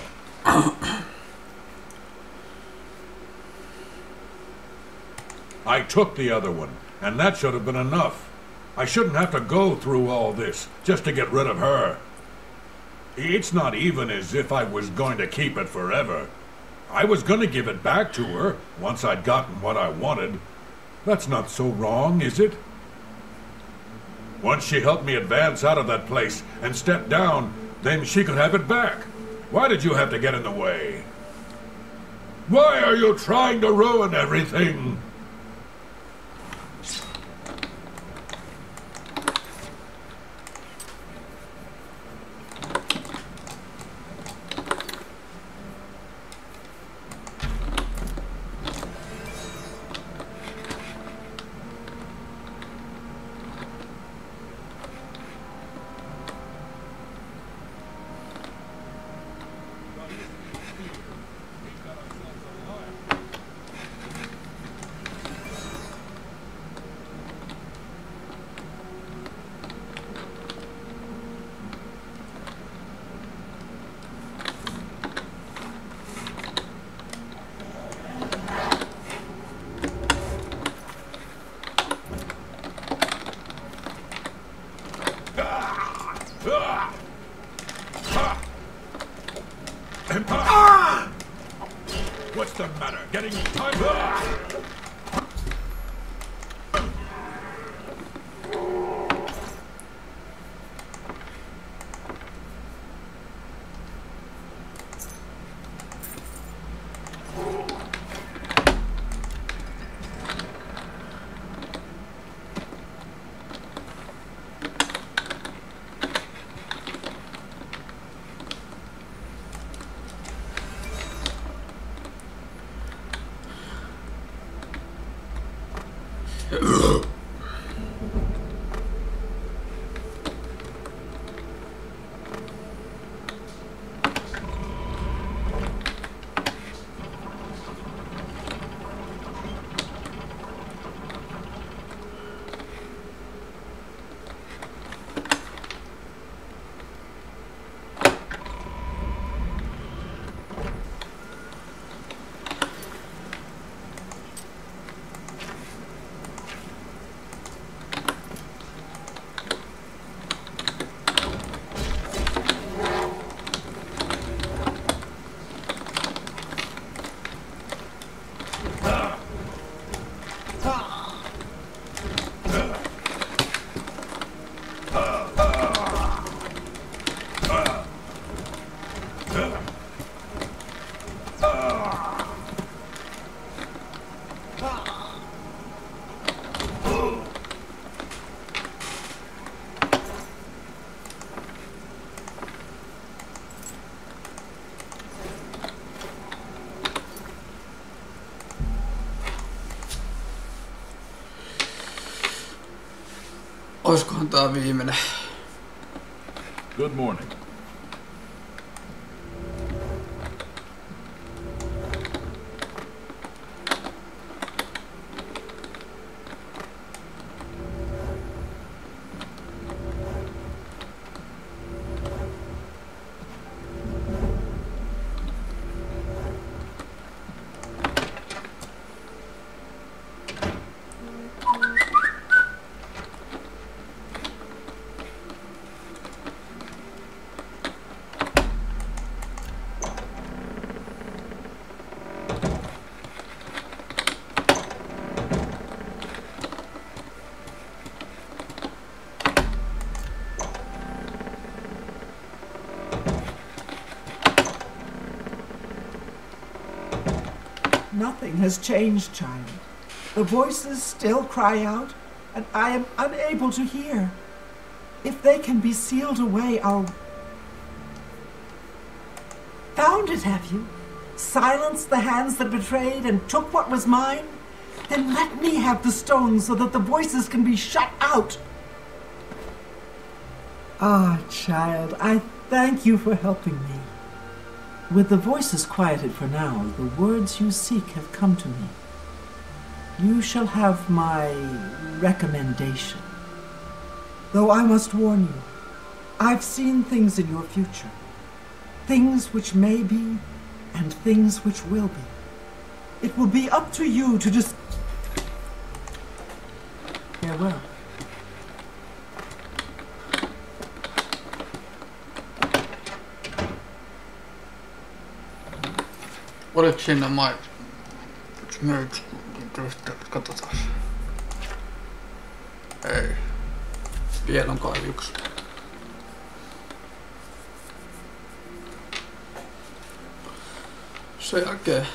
I took the other one, and that should have been enough. I shouldn't have to go through all this just to get rid of her. It's not even as if I was going to keep it forever. I was going to give it back to her once I'd gotten what I wanted. That's not so wrong, is it? Once she helped me advance out of that place and step down, then she could have it back. Why did you have to get in the way? Why are you trying to ruin everything? the matter? Getting time? Oiskohan tää viimeinen? Good morning. Nothing has changed, child. The voices still cry out, and I am unable to hear. If they can be sealed away, I'll... Found it, have you? Silenced the hands that betrayed and took what was mine? Then let me have the stones so that the voices can be shut out. Ah, child, I thank you for helping me. With the voices quieted for now, the words you seek have come to me. You shall have my recommendation. Though I must warn you, I've seen things in your future. Things which may be, and things which will be. It will be up to you to just... Farewell. Oliko siinä katsotaan. Ei. Vielä on kai yksi. Sen jälkeen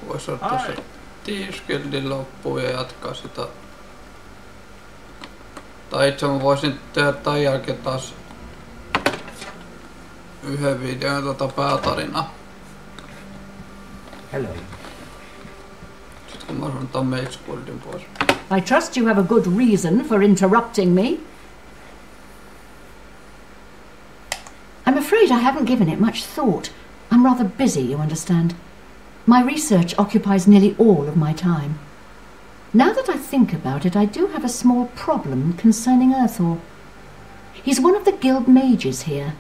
voisi ottaa se tiiskildin loppuun ja jatkaa sitä. Tai itse mä voisin tehdä tämän jälkeen taas yhden videon päätarinaa. Hello. Sitten kun mä sanon tämän Magequildin pois. I trust you have a good reason for interrupting me. I'm afraid I haven't given it much thought. I'm rather busy, you understand. My research occupies nearly all of my time. Now that I think about it, I do have a small problem concerning Earthor. He's one of the guild mages here.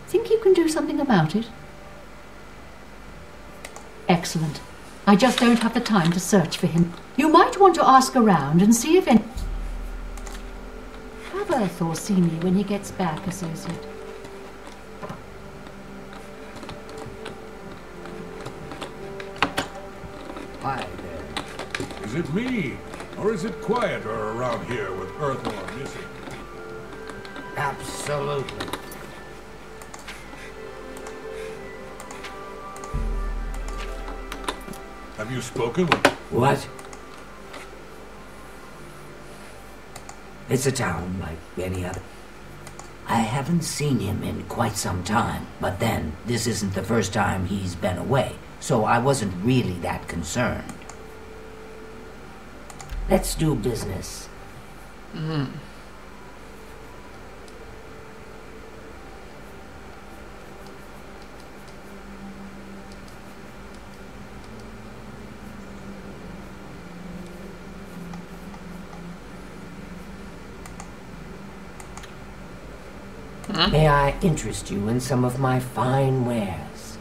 Think you can do something about it? Excellent. I just don't have the time to search for him. You might want to ask around and see if any... Have Berthor see me when he gets back, Associate? Hi there. Is it me? Or is it quieter around here with Earthor missing? Absolutely. Have you spoken with... What? It's a town like any other. I haven't seen him in quite some time, but then, this isn't the first time he's been away, so I wasn't really that concerned. Let's do business. May I interest you in some of my fine wares?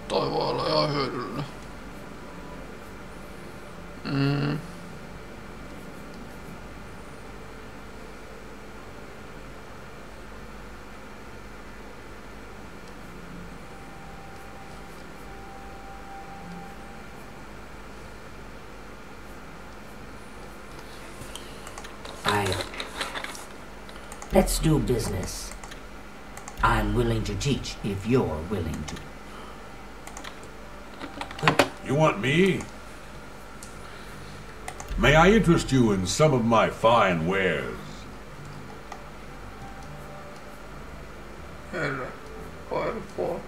Toi voi olla ihan hyödyllinen. Let's do business. I'm willing to teach if you're willing to. You want me? May I interest you in some of my fine wares? Herra, Firefall.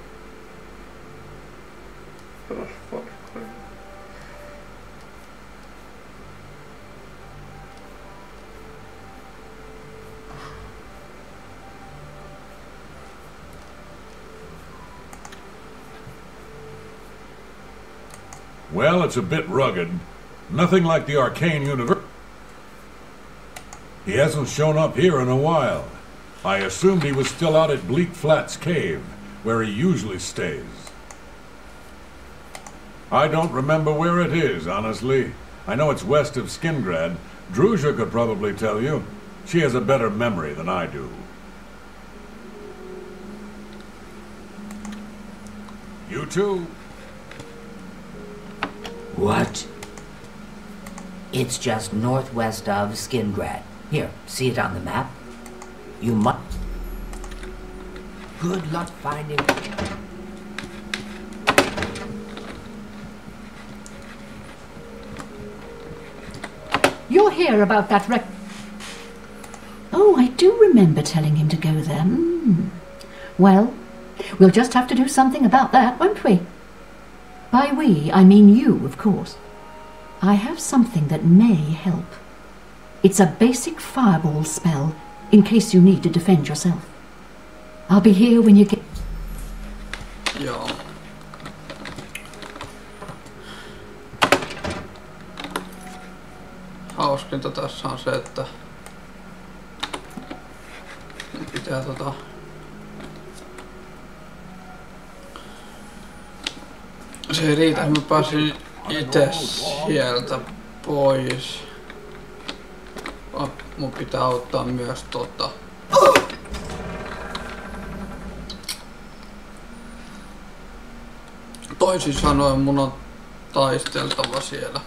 Well, it's a bit rugged. Nothing like the arcane universe. He hasn't shown up here in a while. I assumed he was still out at Bleak Flats Cave, where he usually stays. I don't remember where it is, honestly. I know it's west of Skingrad. Druzha could probably tell you. She has a better memory than I do. You too. What? It's just northwest of Skingrad. Here, see it on the map? You must... Good luck finding... You're here about that wreck... Oh, I do remember telling him to go there. Well, we'll just have to do something about that, won't we? By we, I mean you, of course. I have something that may help. It's a basic fireball spell, in case you need to defend yourself. I'll be here when you get... Joo. Hauskinta tässä on se, että pitää se ei riitä, että mä pääsin itse sieltä pois. Mun pitää auttaa myös toisin sanoen mun on taisteltava siellä.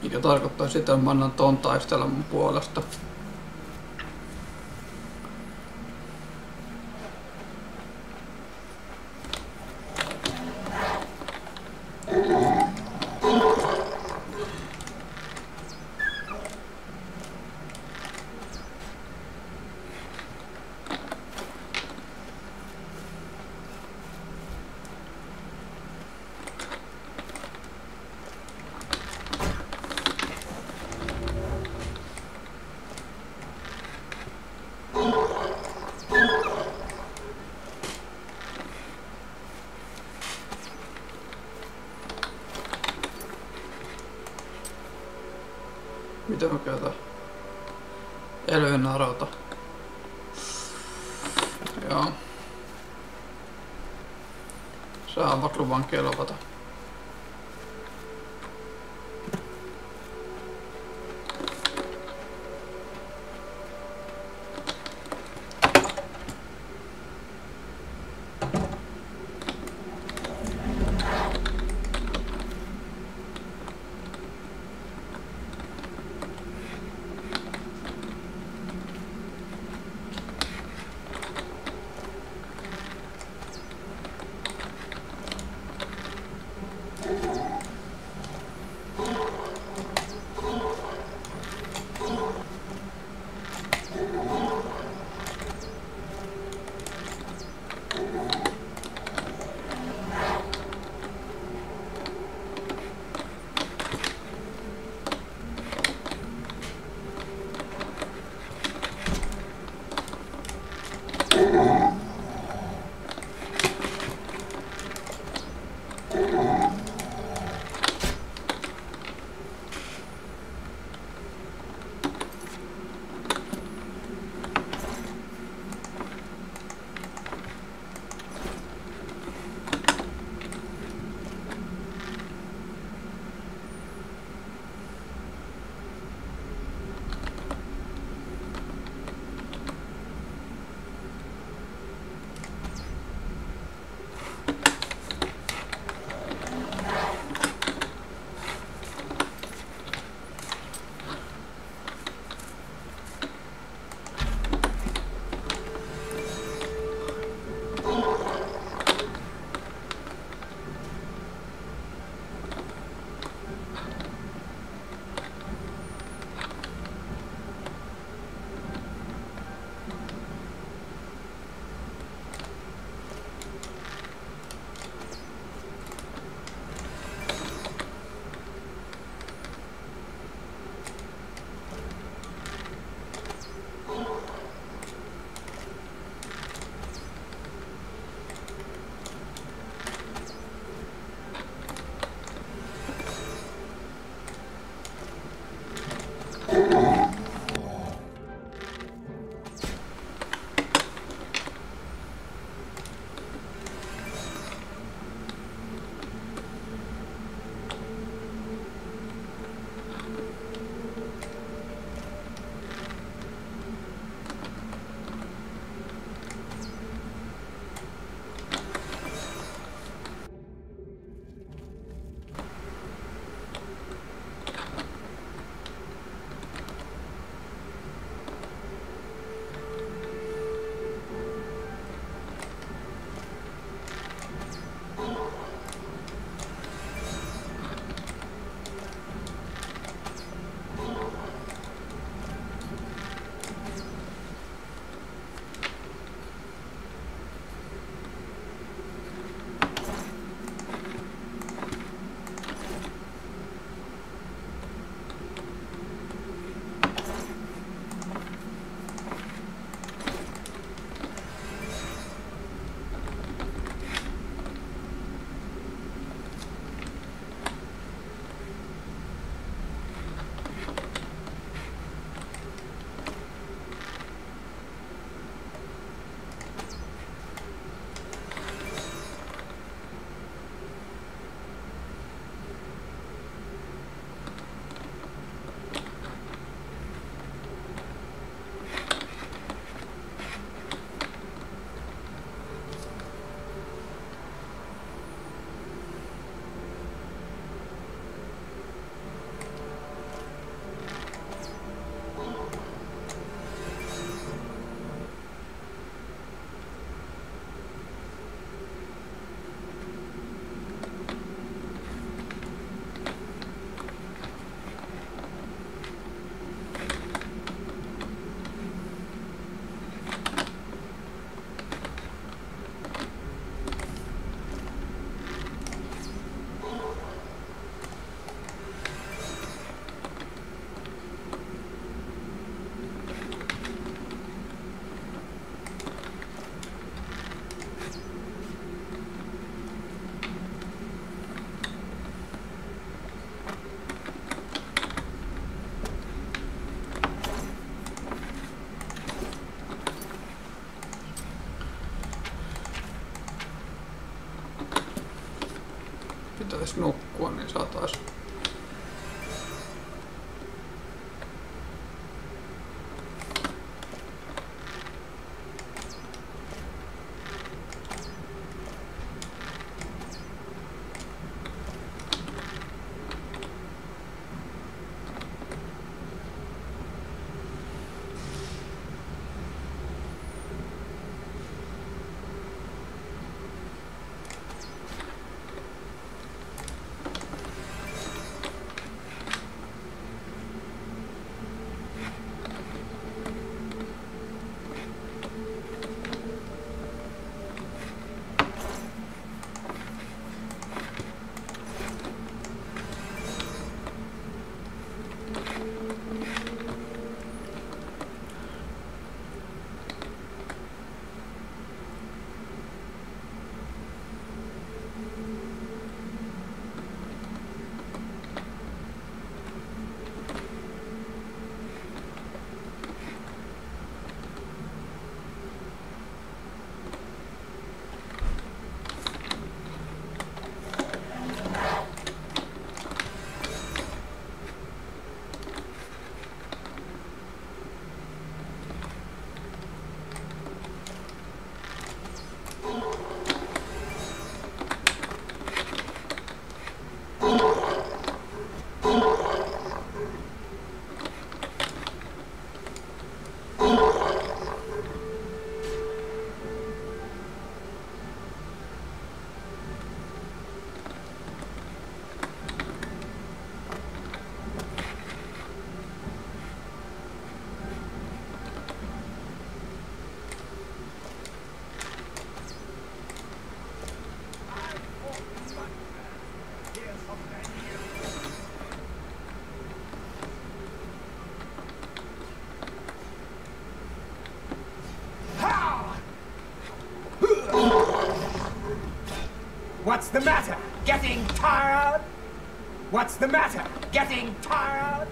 Mikä tarkoittaa sitä, että mä annan ton taistella mun puolesta. Sitten mä käytän Elven arota. Joo. Saavat luvan kelvata. voisi nukkua, niin satais. What's the matter? Getting tired? What's the matter? Getting tired?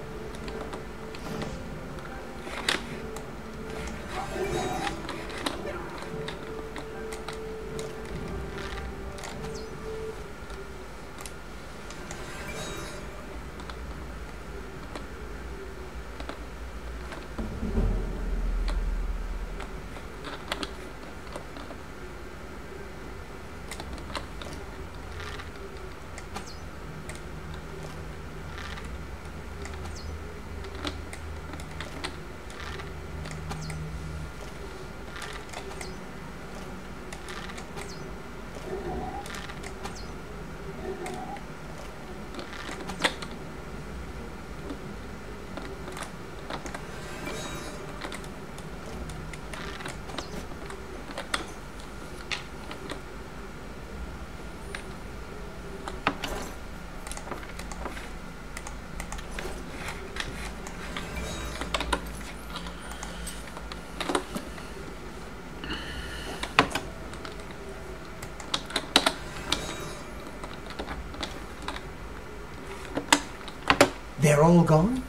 They're all gone?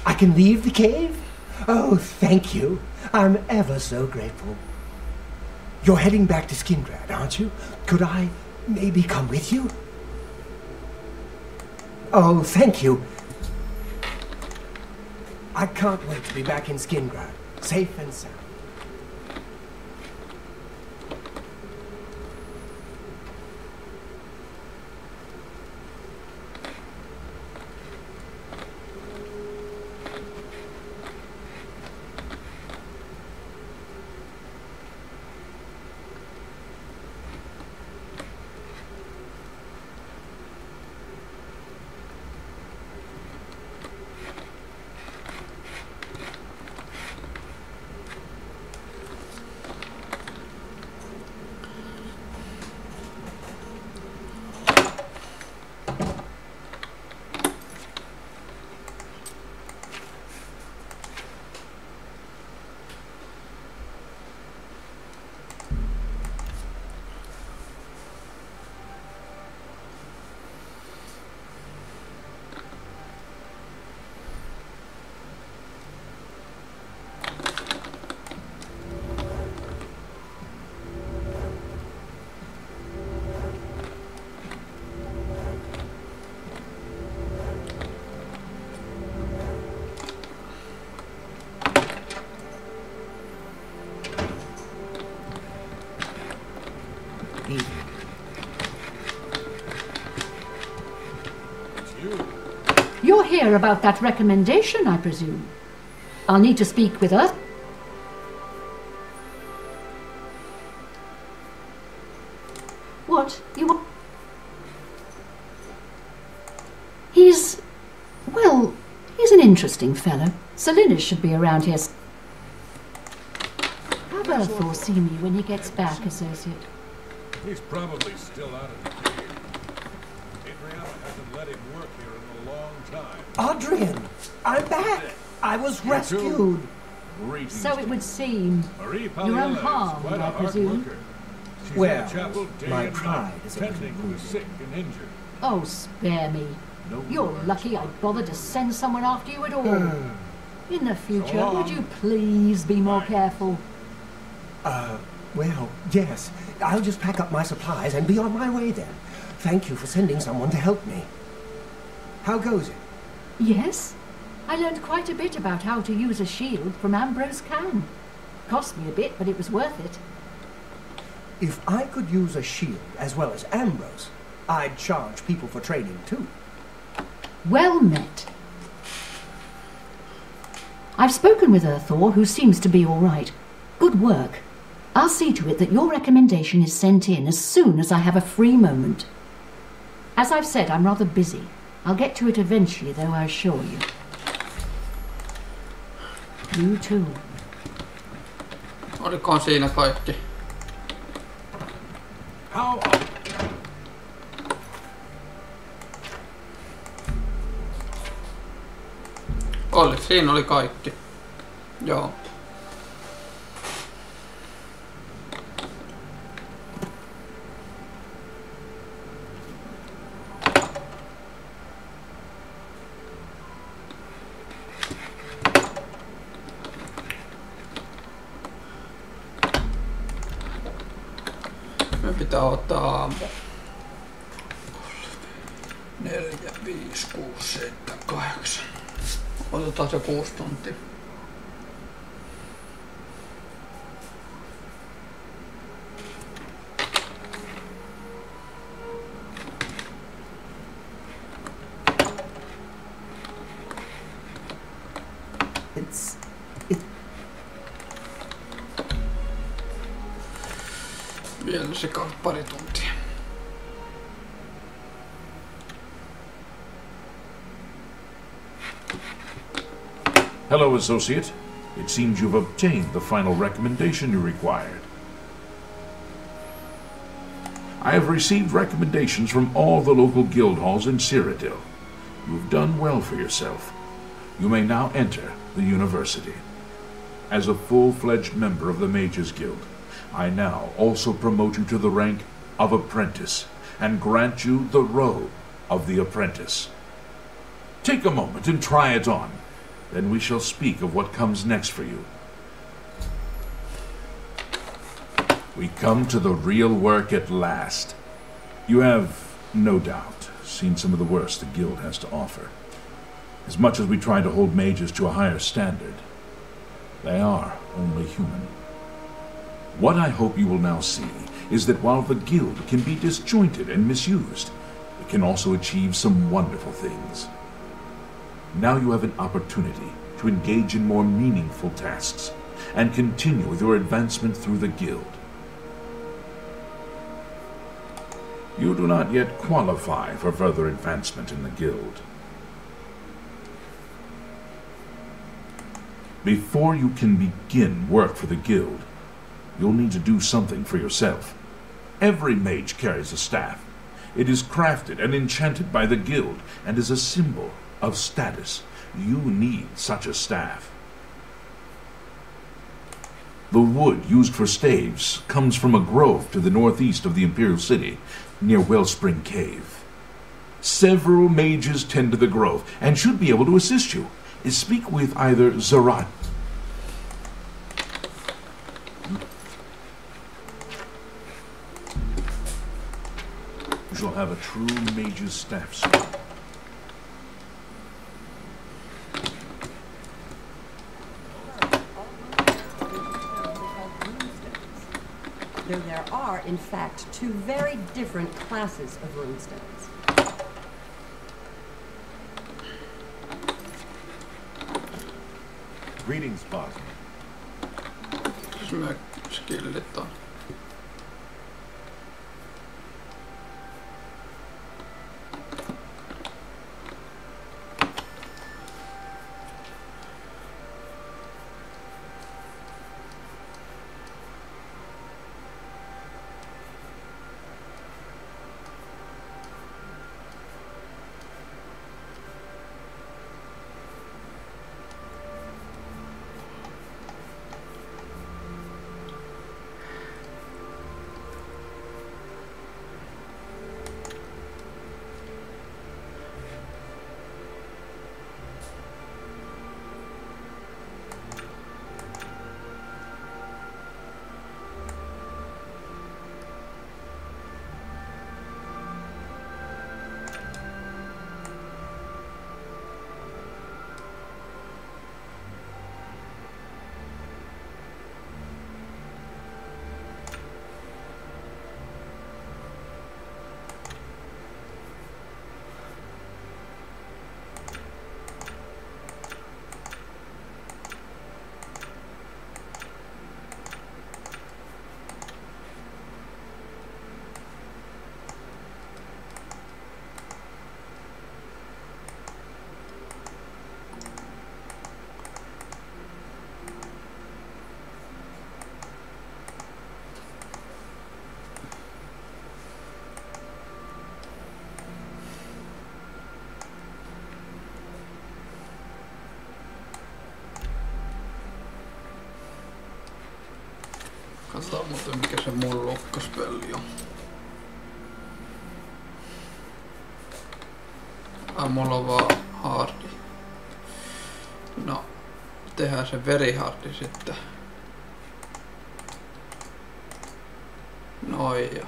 I can leave the cave? Oh, thank you. I'm ever so grateful. You're heading back to Skingrad, aren't you? Could I maybe come with you? Oh, thank you. I can't wait to be back in Skingrad, safe and sound. evening. It's you. You're here about that recommendation, I presume. I'll need to speak with her. What? You want? Well, he's an interesting fellow. Salinas should be around here. Have Earthor see me when he gets back, Associate. He's probably still out of the cave. Adriana hasn't let him work here in a long time. Adrian, I'm back. I was You rescued. too? Greetings So it would seem. Marie You're Pagliella is unharmed, quite a I hard presume. worker. She's Well, in the chapel day my and pride night, is a little tending to the wounded. sick and injured. Oh, spare me. No You're words. lucky I bothered to send someone after you at all. In the future, So long. would you please be more careful? Well, yes. I'll just pack up my supplies and be on my way then. Thank you for sending someone to help me. How goes it? Yes. I learned quite a bit about how to use a shield from Ambrose Khan. Cost me a bit, but it was worth it. If I could use a shield as well as Ambrose, I'd charge people for training too. Well met. I've spoken with Earthor, who seems to be all right. Good work. I'll see to it that your recommendation is sent in as soon as I have a free moment. As I've said, I'm rather busy. I'll get to it eventually, though, I assure you. You too. Olikohan siinä kaikki? How? Siinä oli kaikki. Joo. Me pitää ottaa aamu. 4, 5, 6, 7, 8. Otetaan se 6 tuntia. Vielä se pari tuntia. Hello, Associate. It seems you've obtained the final recommendation you required. I have received recommendations from all the local guild halls in Cyrodiil. You've done well for yourself. You may now enter the university. As a full-fledged member of the Mages Guild, I now also promote you to the rank of Apprentice and grant you the robe of the Apprentice. Take a moment and try it on. Then we shall speak of what comes next for you. We come to the real work at last. You have, no doubt, seen some of the worst the Guild has to offer. As much as we try to hold mages to a higher standard, they are only human. What I hope you will now see is that while the Guild can be disjointed and misused, it can also achieve some wonderful things. Now you have an opportunity to engage in more meaningful tasks and continue with your advancement through the Guild. You do not yet qualify for further advancement in the Guild. Before you can begin work for the Guild, you'll need to do something for yourself. Every mage carries a staff. It is crafted and enchanted by the Guild and is a symbol of status. You need such a staff. The wood used for staves comes from a grove to the northeast of the Imperial City, near Wellspring Cave. Several mages tend to the grove and should be able to assist you. Speak with either Zarat. You shall have a true mage's staff soon. there are, in fact, two very different classes of runestones. Greetings, boss. Skillit on. Katsotaan muuten mikä se mun lokkaspelli on. Mulla on vaan hardi. No, tehdään se verihardi sitten. Noin ja.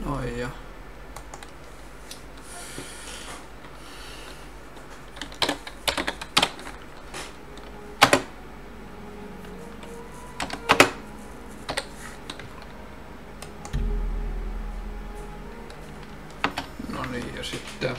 Noin ja. No niin, ja sitten.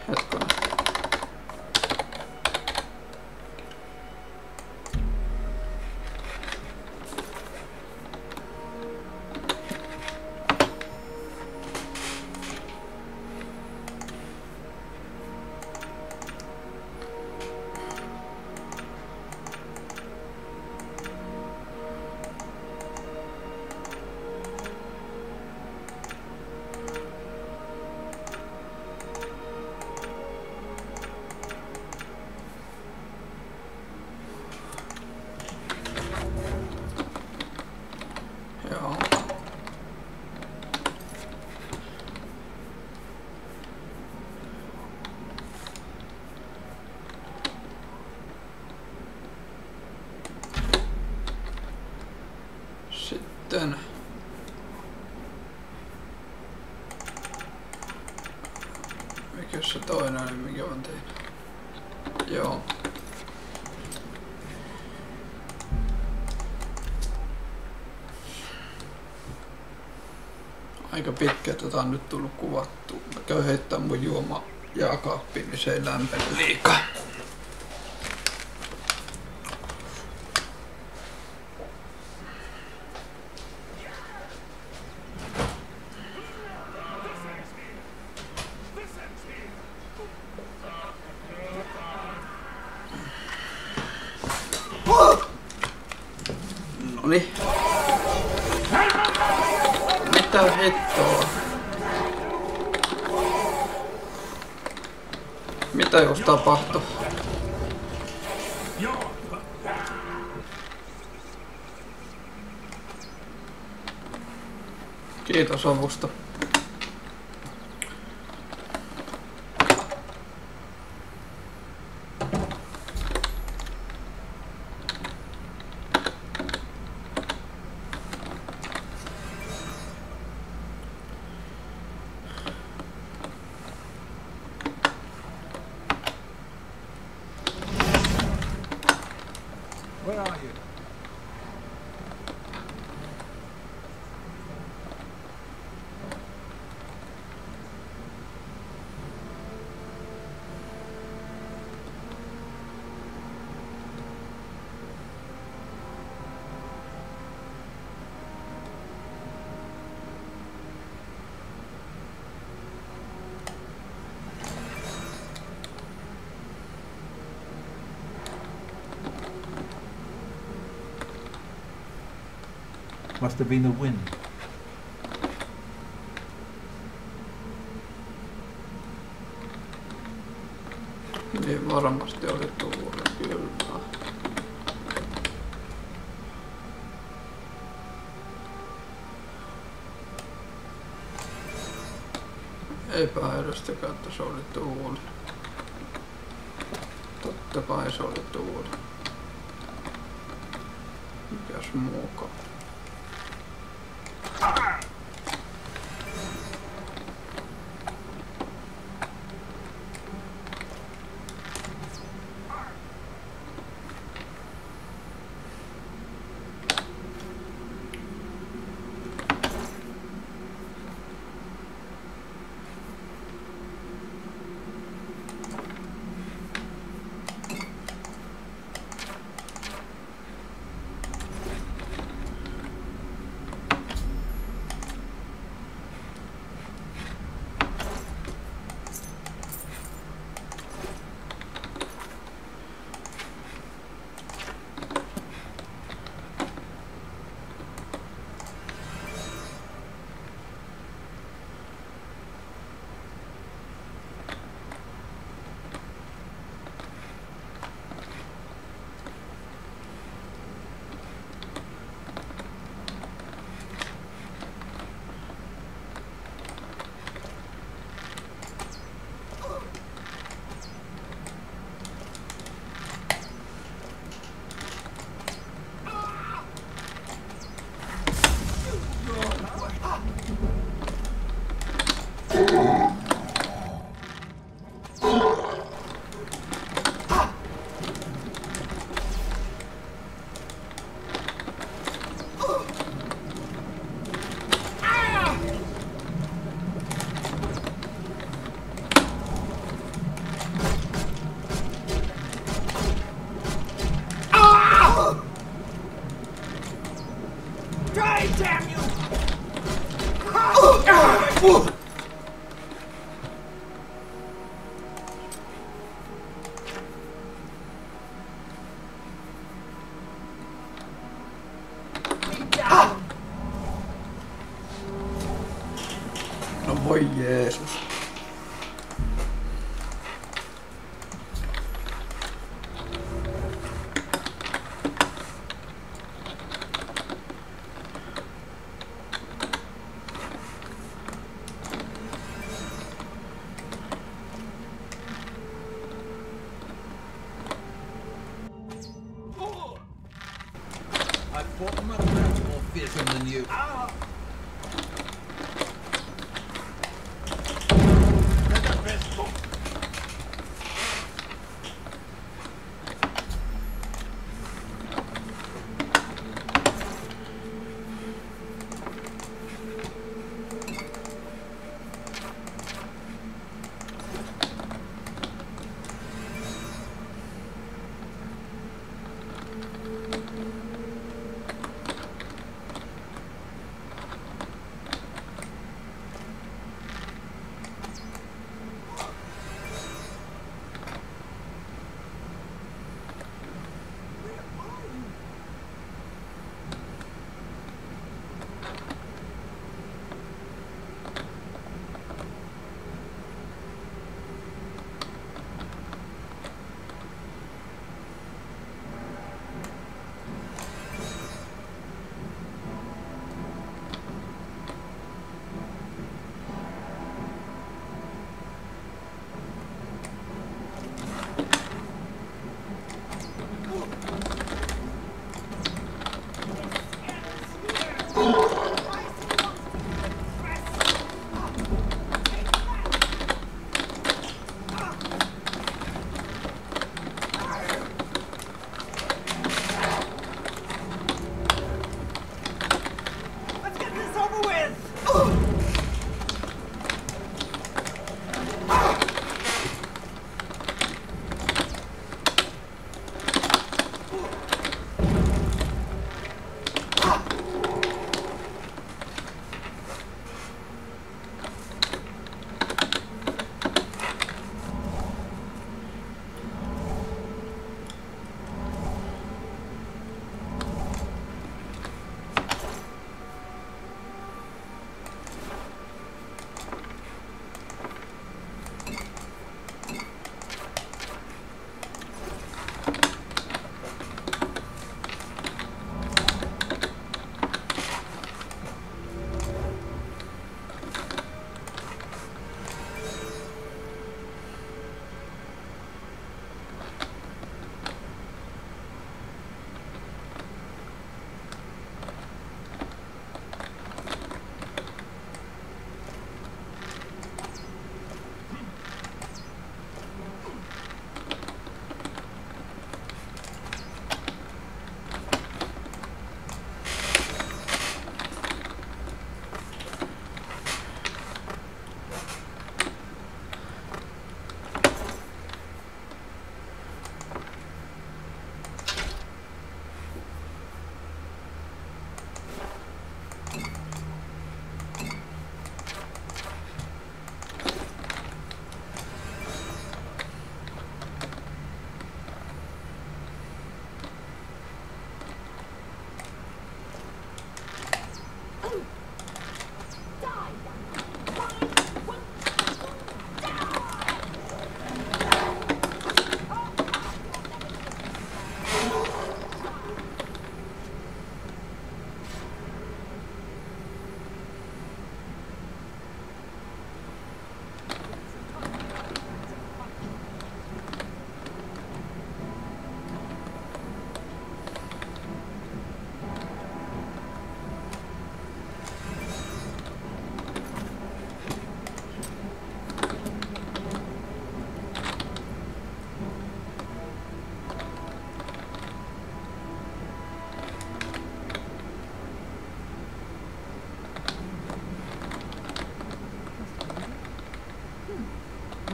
Hetkonen. Joo. Sitten mikä se toinen oli, mikä on tehnyt? Joo. Aika pitkä tätä on nyt tullut kuvattua. Mä käyn heittää mun juoma jääkaappiin, niin se ei lämpene liikaa. This ends here! Noni. Mitä hittoa? Mitä just tapahtui? Kiitos avusta. Where are you? Must have been the wind. Niin varmasti oli tuuli, kyllä. Epäilystäkään, että se oli tuuli. Totta kai se oli tuuli. Mikäs muukaan. No voi Jeesus. I fought much more fearsome than you.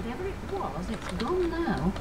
Whatever it was, it's gone now.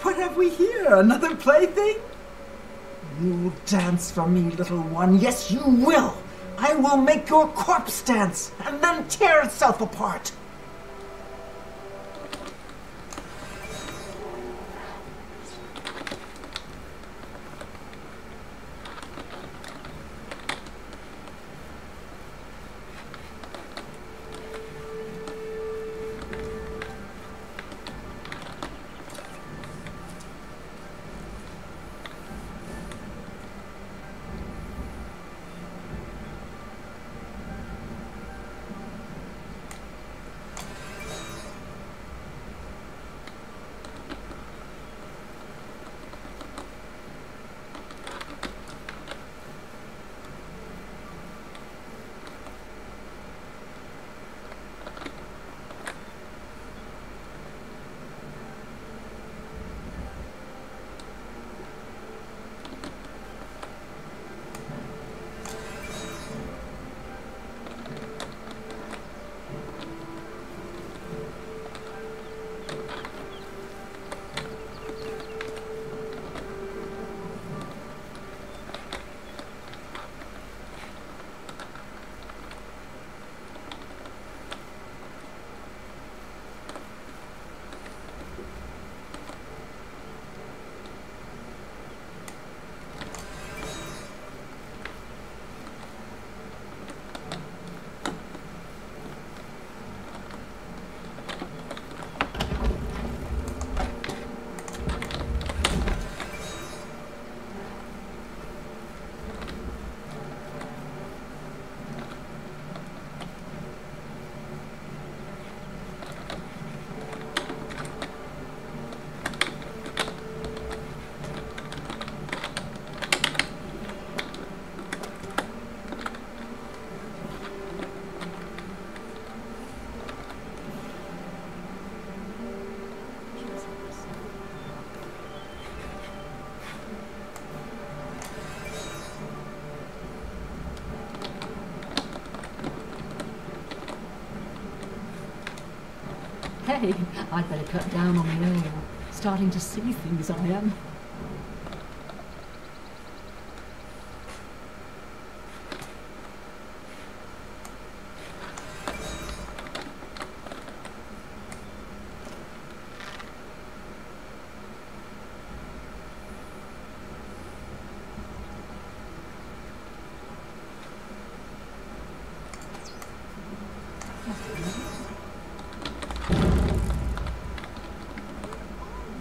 What have we here? Another plaything? You'll dance for me, little one. Yes, you will. I will make your corpse dance and then tear itself apart. Hey, I'd better cut down on the ale. Starting to see things, I am.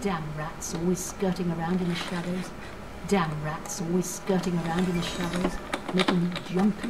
Damn rats always skirting around in the shadows. Damn rats always skirting around in the shadows, making me jumpy.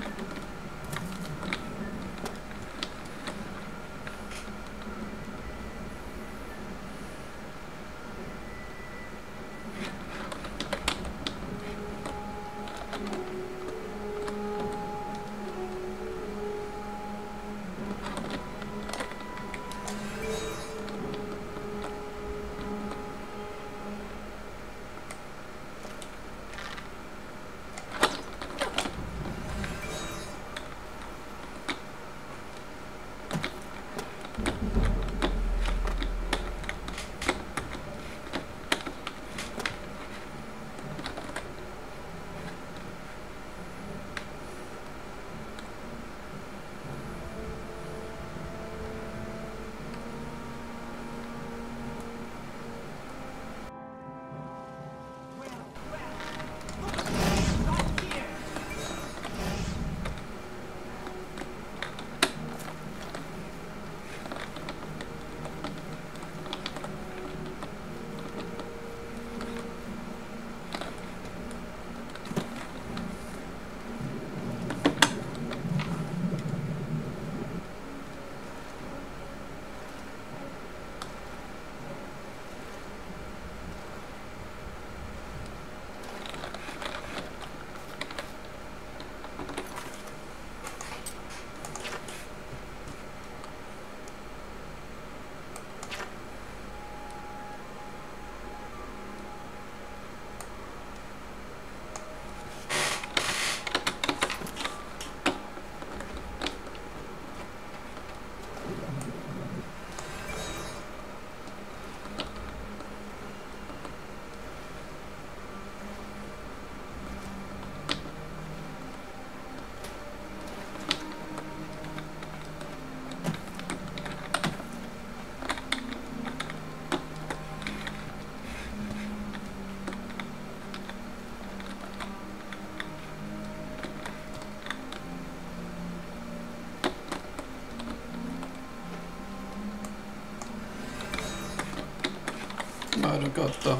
Mä yritän kattaa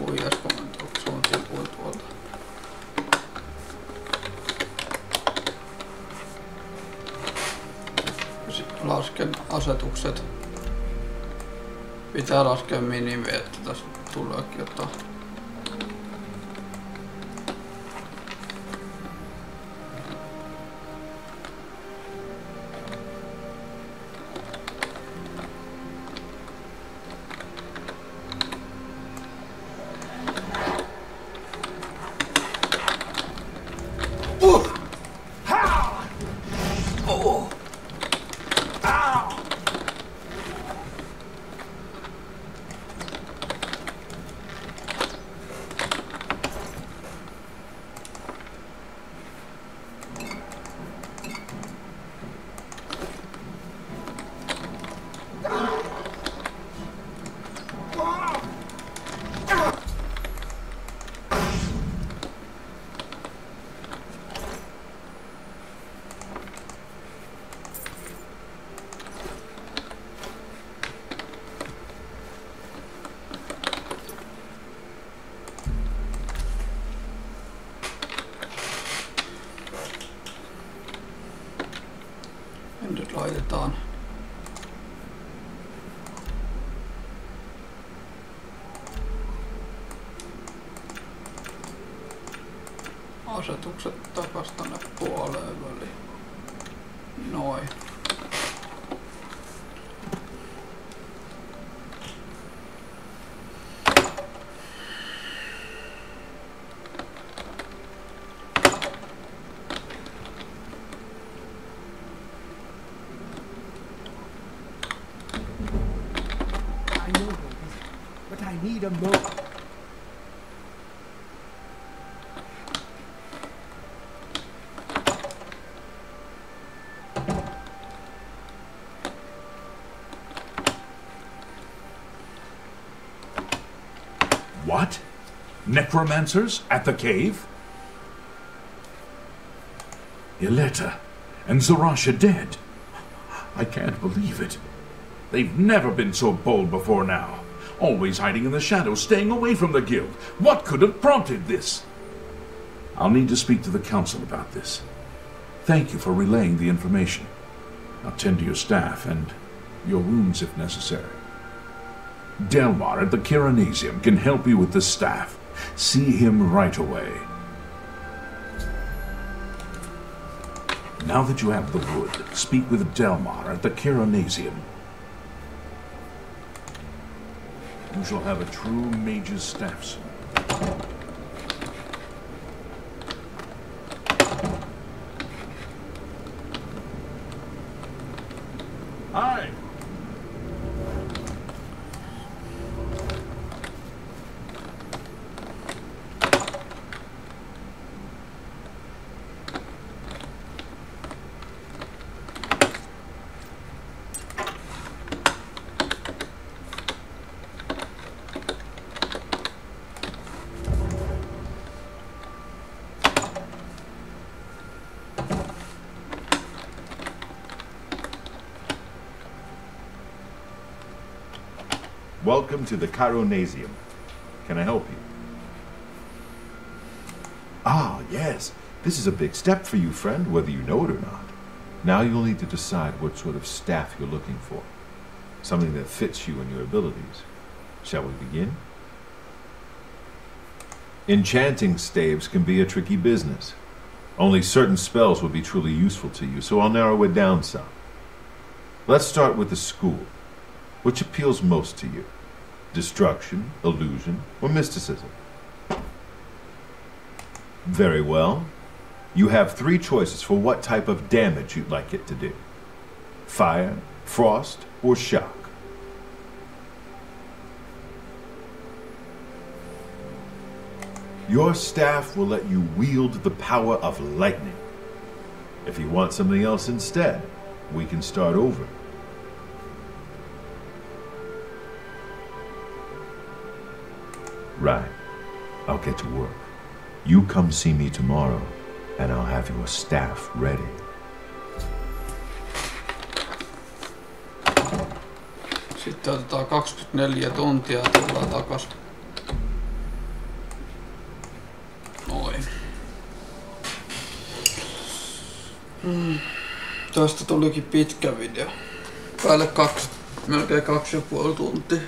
huijauskomentoa, kun se on tipuin tuolta. Lasken asetukset. Pitää laskea minimiä, että tässä tuleekin jotain. Nyt laitetaan asetukset takas tänne puoleen väliin. Noin. to move. What? Necromancers at the cave? Yeleta and Zarasha dead. I can't believe it. They've never been so bold before now. Always hiding in the shadows, staying away from the guild. What could have prompted this? I'll need to speak to the council about this. Thank you for relaying the information. I'll tend to your staff and your wounds if necessary. Delmar at the Kiranasium can help you with the staff. See him right away. Now that you have the wood, speak with Delmar at the Kiranasium. You shall have a true mage's staff soon. Hi! Welcome to the Chironasium. Can I help you? Ah, yes. This is a big step for you, friend, whether you know it or not. Now you'll need to decide what sort of staff you're looking for. Something that fits you and your abilities. Shall we begin? Enchanting staves can be a tricky business. Only certain spells will be truly useful to you, so I'll narrow it down some. Let's start with the school. Which appeals most to you? Destruction, illusion, or mysticism? Very well. You have 3 choices for what type of damage you'd like it to do. Fire, frost, or shock. Your staff will let you wield the power of lightning. If you want something else instead, we can start over. Right. I'll get to work. You come see me tomorrow, and I'll have your staff ready. Sitten otetaan 24 tuntia ja tullaan takas. Noin. Tästä tulikin pitkä video. Päälle melkein 2,5 tuntia.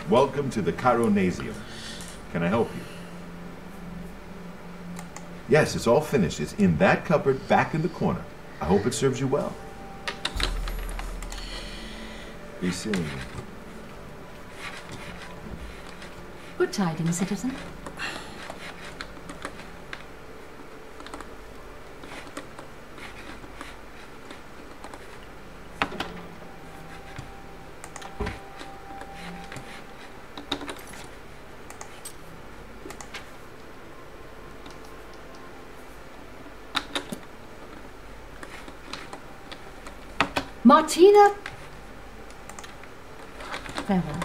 Welcome to the Chironasium. Can I help you? Yes, it's all finished. It's in that cupboard back in the corner. I hope it serves you well. Be seeing you. Good tidings, citizen. Martina Farewell.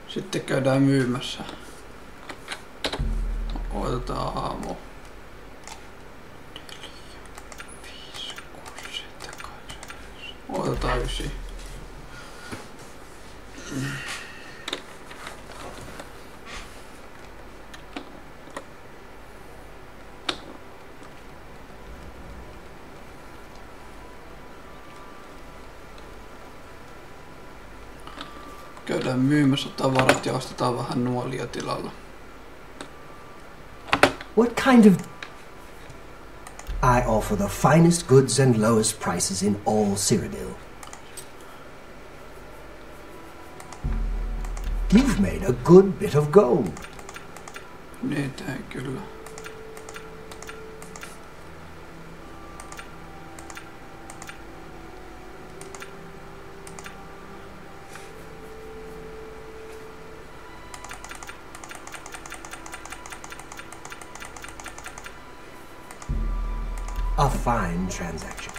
Sitten käydään myymässä. Otetaan aamu. 109. Käydään myymässä tavarat ja ostetaan vähän nuolia tilalla. What kind of... I offer the finest goods and lowest prices in all Cyrodiil. You've made a good bit of gold. Niin tein kyllä. A fine transaction.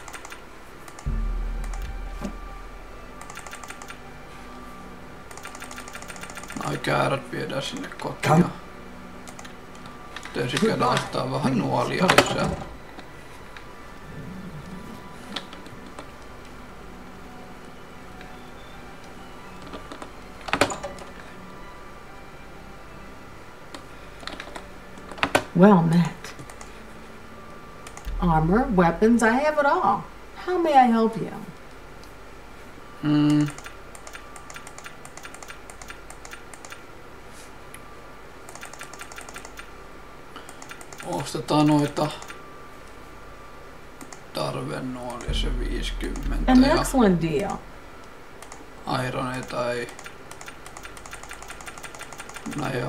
Noi käärät viedään sinne kotiin. Pitäisi käydä ostaa vähän nuolia lisää. Well met. Armor, weapons, I have it all. How may I help you? Ostetaan noita tarvenuolia se 50 An ja excellent deal. ironeita ei. Näin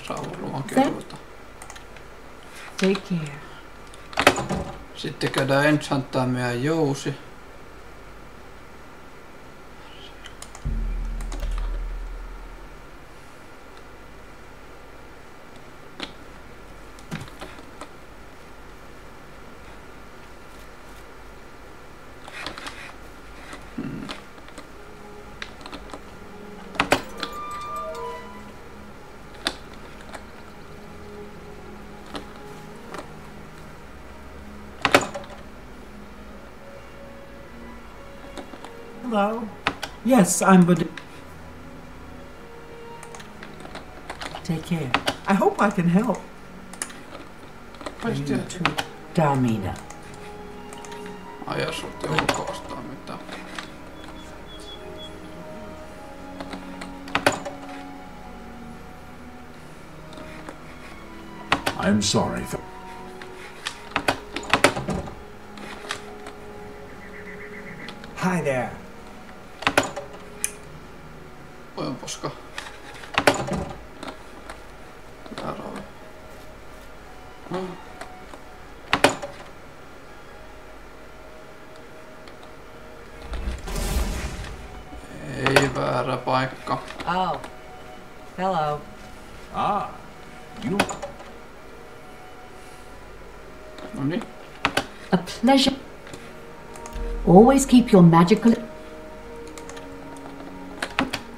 saa varmaan kelvota. Take care. Sitten käydään enchanttaa meidän jousi. Hello. Yes, I'm but. Take care. I hope I can help. Kai You too, Damina. aja sut ulkoistaa mitään. I'm sorry. Hi there. Voi poska. Täällä oli. Ei väärä paikka. Oh. Hello. Ah, you. Noniin. A pleasure. Always keep your magical...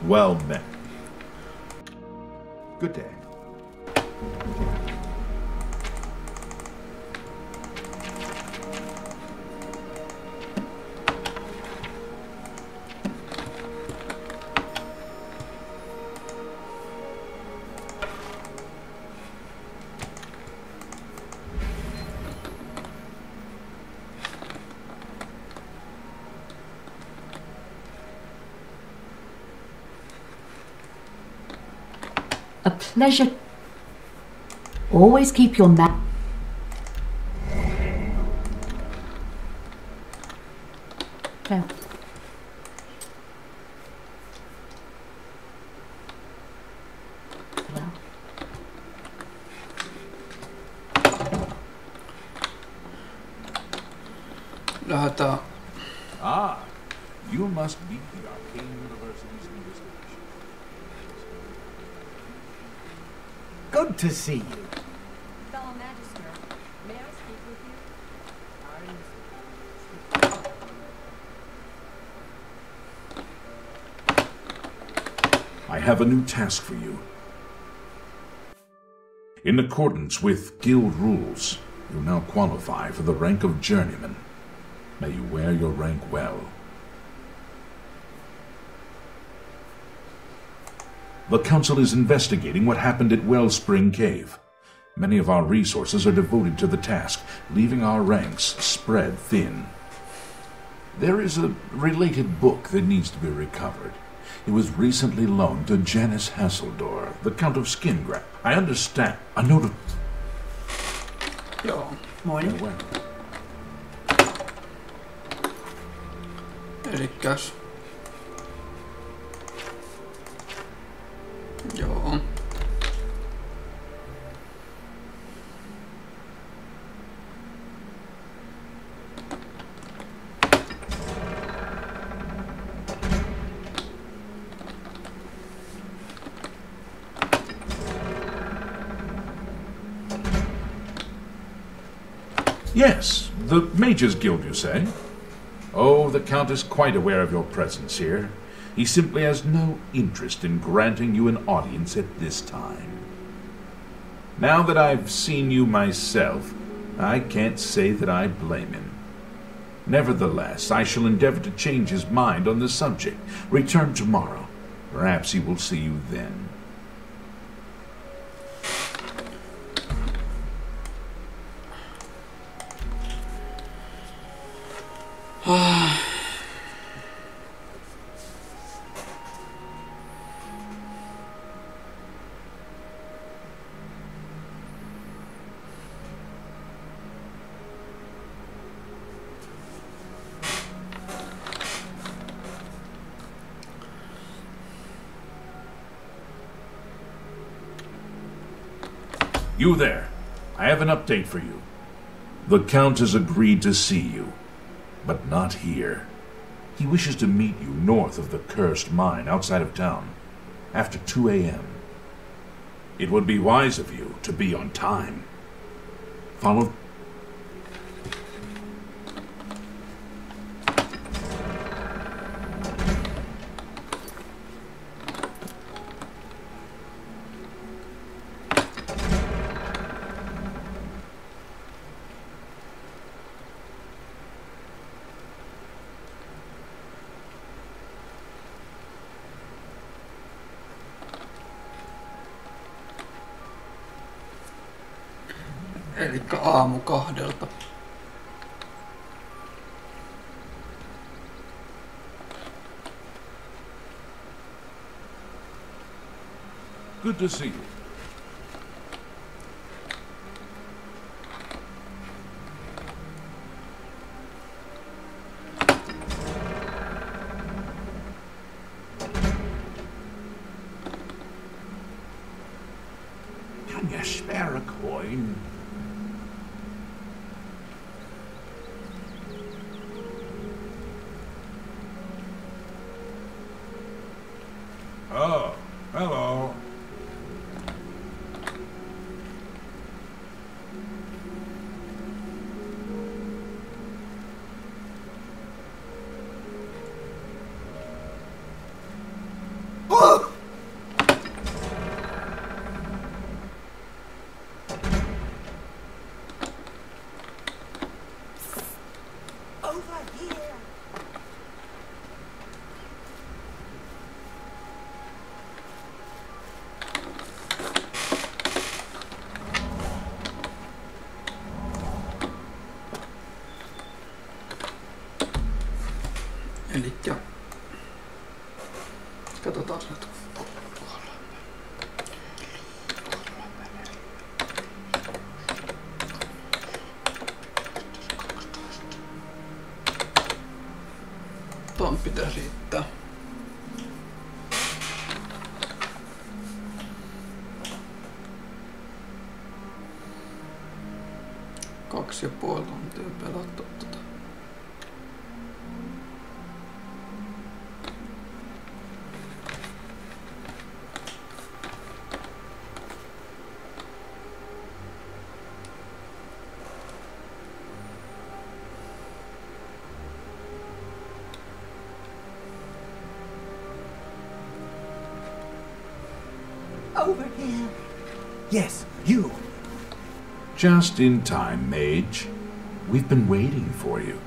Well met. Good day. A pleasure. Always keep your Okay. Well. Lähdetään. Ah, you must be the Arcane University's newest edition. Good to see you. Fellow Magister, may I speak with you? I have a new task for you. In accordance with guild rules, you now qualify for the rank of journeyman. May you wear your rank well. The Council is investigating what happened at Wellspring Cave. Many of our resources are devoted to the task, leaving our ranks spread thin. There is a related book that needs to be recovered. It was recently loaned to Janice Hasseldor, the Count of Skingrap. I understand. A note of... Joo. Morning. Elikkäs. Joo. Yes, the Mages Guild, you say? Oh, the Count is quite aware of your presence here. He simply has no interest in granting you an audience at this time. Now that I've seen you myself, I can't say that I blame him. Nevertheless, I shall endeavor to change his mind on the subject. Return tomorrow. Perhaps he will see you then. You there. I have an update for you. The Count has agreed to see you, but not here. He wishes to meet you north of the cursed mine outside of town, after 2 a.m. It would be wise of you to be on time. Follow... Elikkä aamu 2. Good to see you. Can you spare a coin? Oh, hello. Elikkä... Katsotaan nyt. Tuon pitäisi riittää. Kaksi ja puoli tuntia pelattu tota. Over here. Yes, you. Just in time, Mage. We've been waiting for you.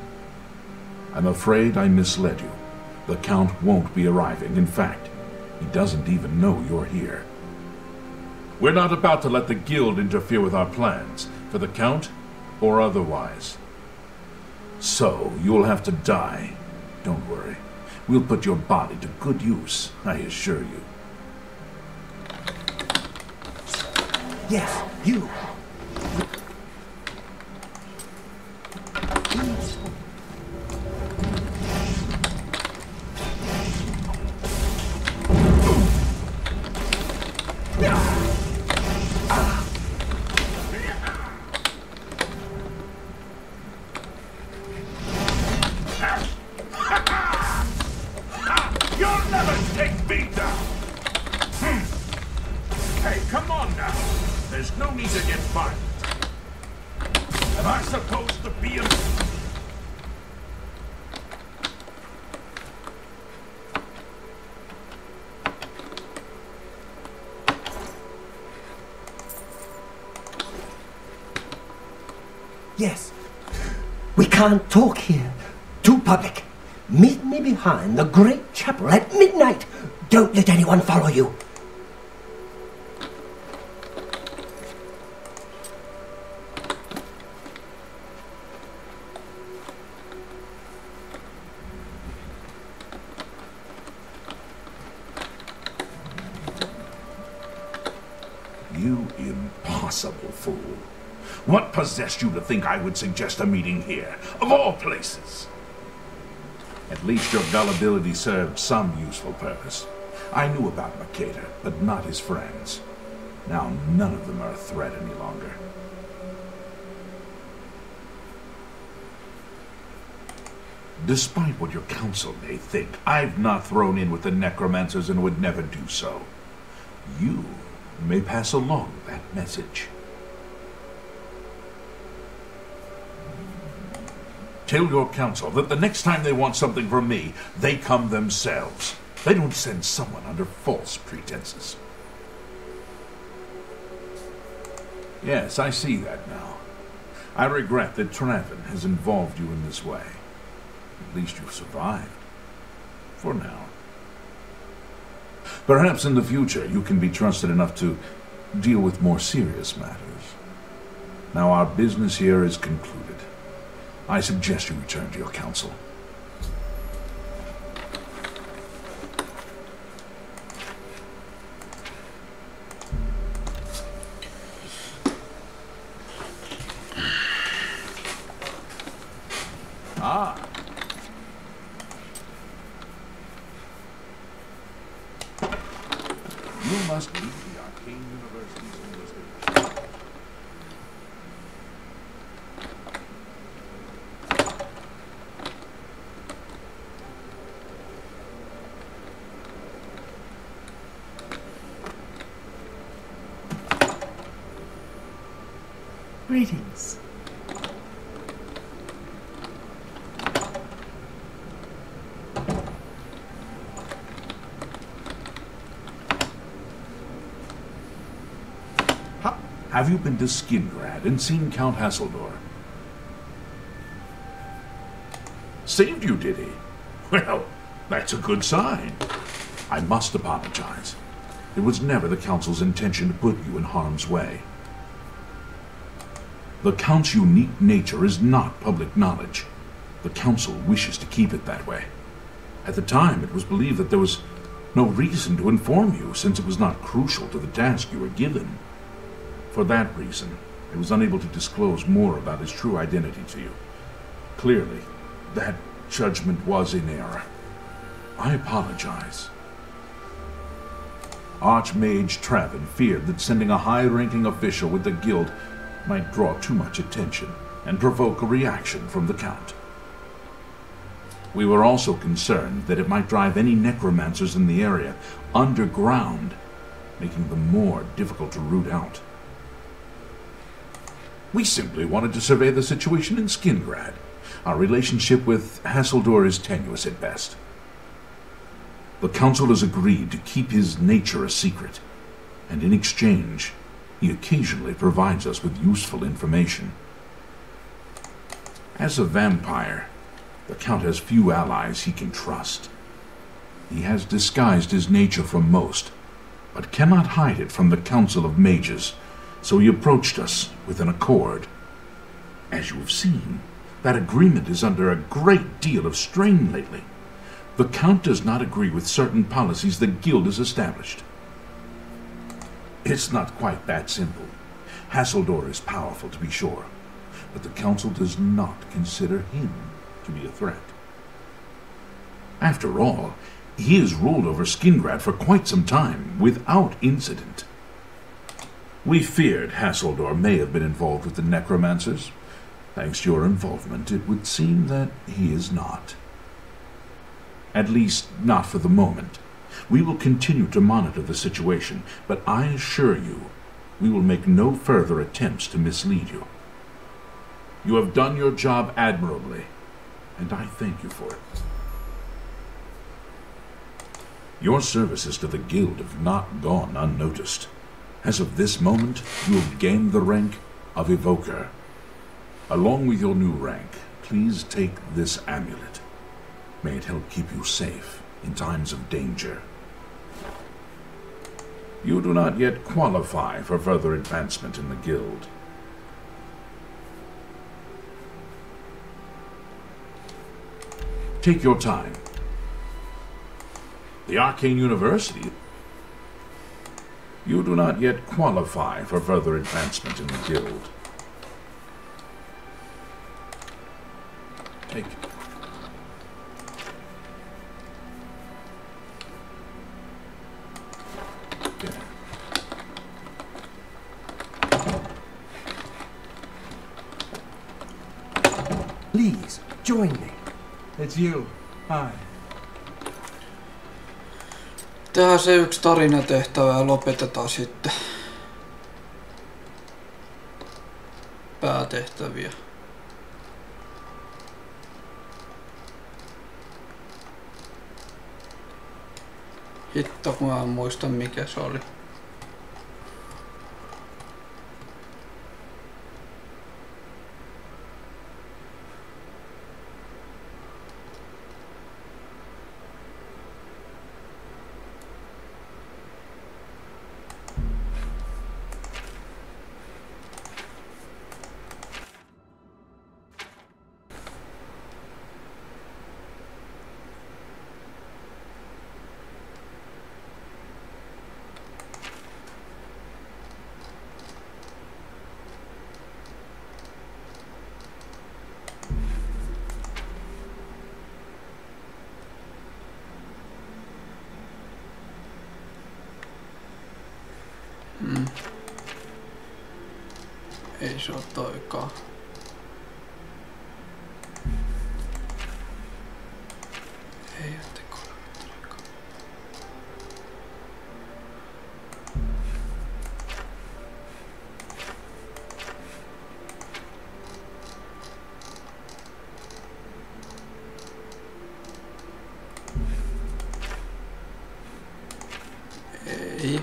I'm afraid I misled you. The Count won't be arriving. In fact, He doesn't even know you're here. We're not about to let the Guild interfere with our plans, for the Count or otherwise. So, you'll have to die. Don't worry. We'll put your body to good use, I assure you. Yes, you. You'll never take me down! Hey, come on now. There's no need to get violent. Am I supposed to be a... Yes. We can't talk here. Too public. Meet me behind the great chapel at midnight. Don't let anyone follow you. You impossible fool. What possessed you to think I would suggest a meeting here, of all places? At least your gullibility served some useful purpose. I knew about Mercator, but not his friends. Now none of them are a threat any longer. Despite what your council may think, I've not thrown in with the necromancers and would never do so. You may pass along that message. Tell your council that the next time they want something from me, they come themselves. They don't send someone under false pretenses. Yes, I see that now. I regret that Traven has involved you in this way. At least you've survived. For now. Perhaps in the future you can be trusted enough to deal with more serious matters. Now our business here is concluded. I suggest you return to your council. Ah. You must leave the Arcane University's English. Greetings. Have you been to Skingrad and seen Count Hasseldor? Saved you, did he? Well, that's a good sign. I must apologize. It was never the Council's intention to put you in harm's way. The Count's unique nature is not public knowledge. The Council wishes to keep it that way. At the time, it was believed that there was no reason to inform you, since it was not crucial to the task you were given. For that reason, it was unable to disclose more about his true identity to you. Clearly, that judgment was in error. I apologize. Archmage Traven feared that sending a high-ranking official with the Guild might draw too much attention and provoke a reaction from the Count. We were also concerned that it might drive any necromancers in the area underground, making them more difficult to root out. We simply wanted to survey the situation in Skingrad. Our relationship with Hasseldor is tenuous at best. The Council has agreed to keep his nature a secret, and in exchange, he occasionally provides us with useful information. As a vampire, the Count has few allies he can trust. He has disguised his nature from most, but cannot hide it from the Council of Mages, so he approached us with an accord. As you have seen, that agreement is under a great deal of strain lately. The Count does not agree with certain policies the Guild has established. It's not quite that simple. Hasseldor is powerful, to be sure, but the Council does not consider him to be a threat. After all, he has ruled over Skingrad for quite some time, without incident. We feared Hasseldor may have been involved with the necromancers. Thanks to your involvement, it would seem that he is not. At least, not for the moment. We will continue to monitor the situation, but I assure you, we will make no further attempts to mislead you. You have done your job admirably, and I thank you for it. Your services to the Guild have not gone unnoticed. As of this moment, you have gained the rank of Evoker. Along with your new rank, please take this amulet. May it help keep you safe in times of danger. You do not yet qualify for further advancement in the Guild. Take your time. The Arcane University. You do not yet qualify for further advancement in the Guild. Take it. Please, join me. It's you. Hi. Tehdään se yksi tarinatehtävä ja lopetetaan sitten päätehtäviä. Hitto, kun mä en muista mikä se oli. Ei se oo toikaan. Ei oo tekoälyttöikaan. Ei.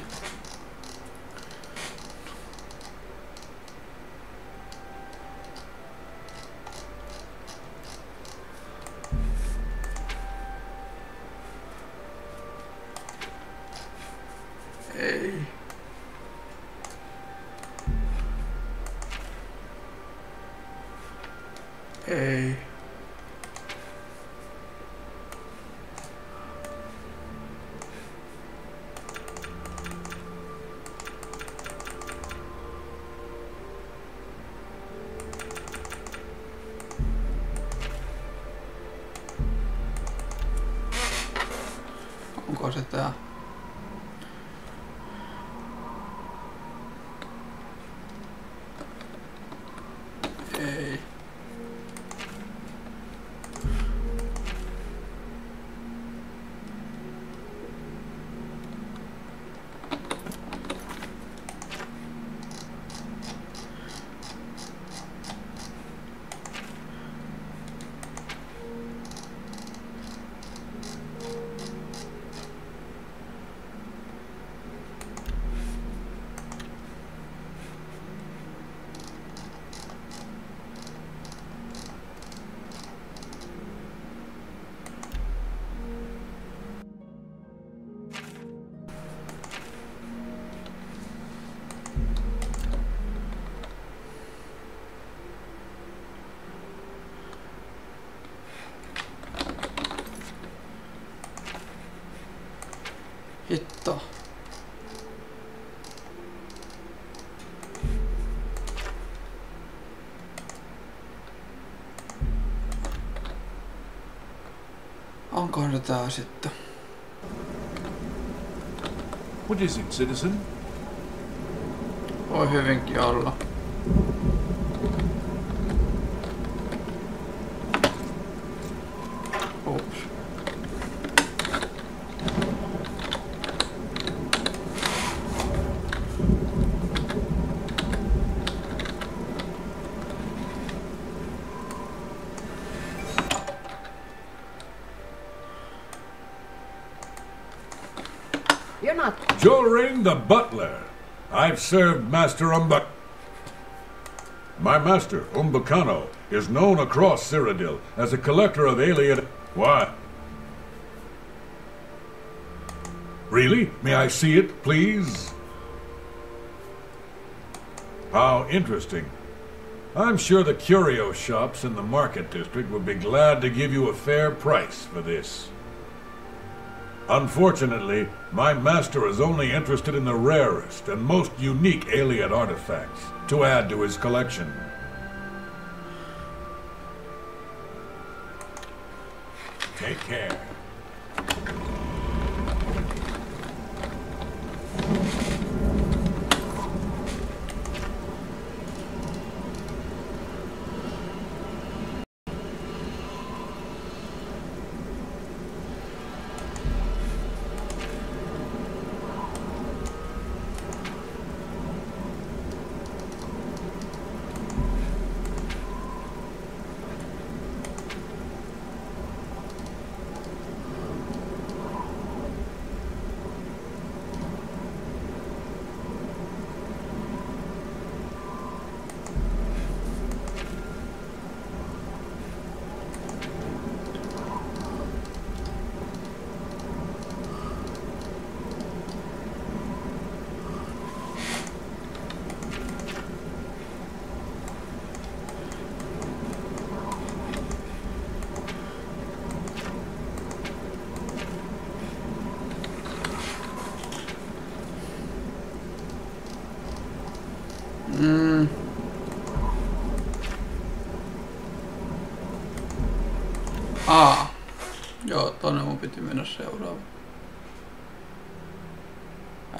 Ei. Ei. Onko se tää? Ei. Hitto. Onkohan se tää sitten? What is it, citizen? Voi hyvinkin olla. Ups. You're not... Jolrain the butler. I've served Master My master, Umbacano, is known across Cyrodiil as a collector of alien... What? Really? May I see it, please? How interesting. I'm sure the curio shops in the market district would be glad to give you a fair price for this. Unfortunately, my master is only interested in the rarest and most unique alien artifacts to add to his collection. Take care. Joo, tonne mun piti mennä seuraava.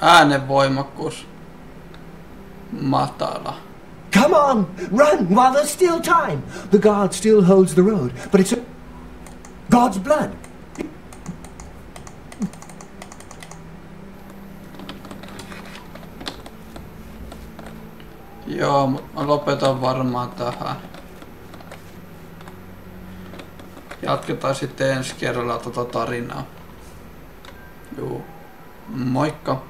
Äänenvoimakkuus. Matala. Come on! Run while there's still time! The guard still holds the road, but it's God's blood. Joo, mutta mä lopetan varmaan tähän. Jatketaan sitten ensi kerralla tarinaa. Juu. Moikka!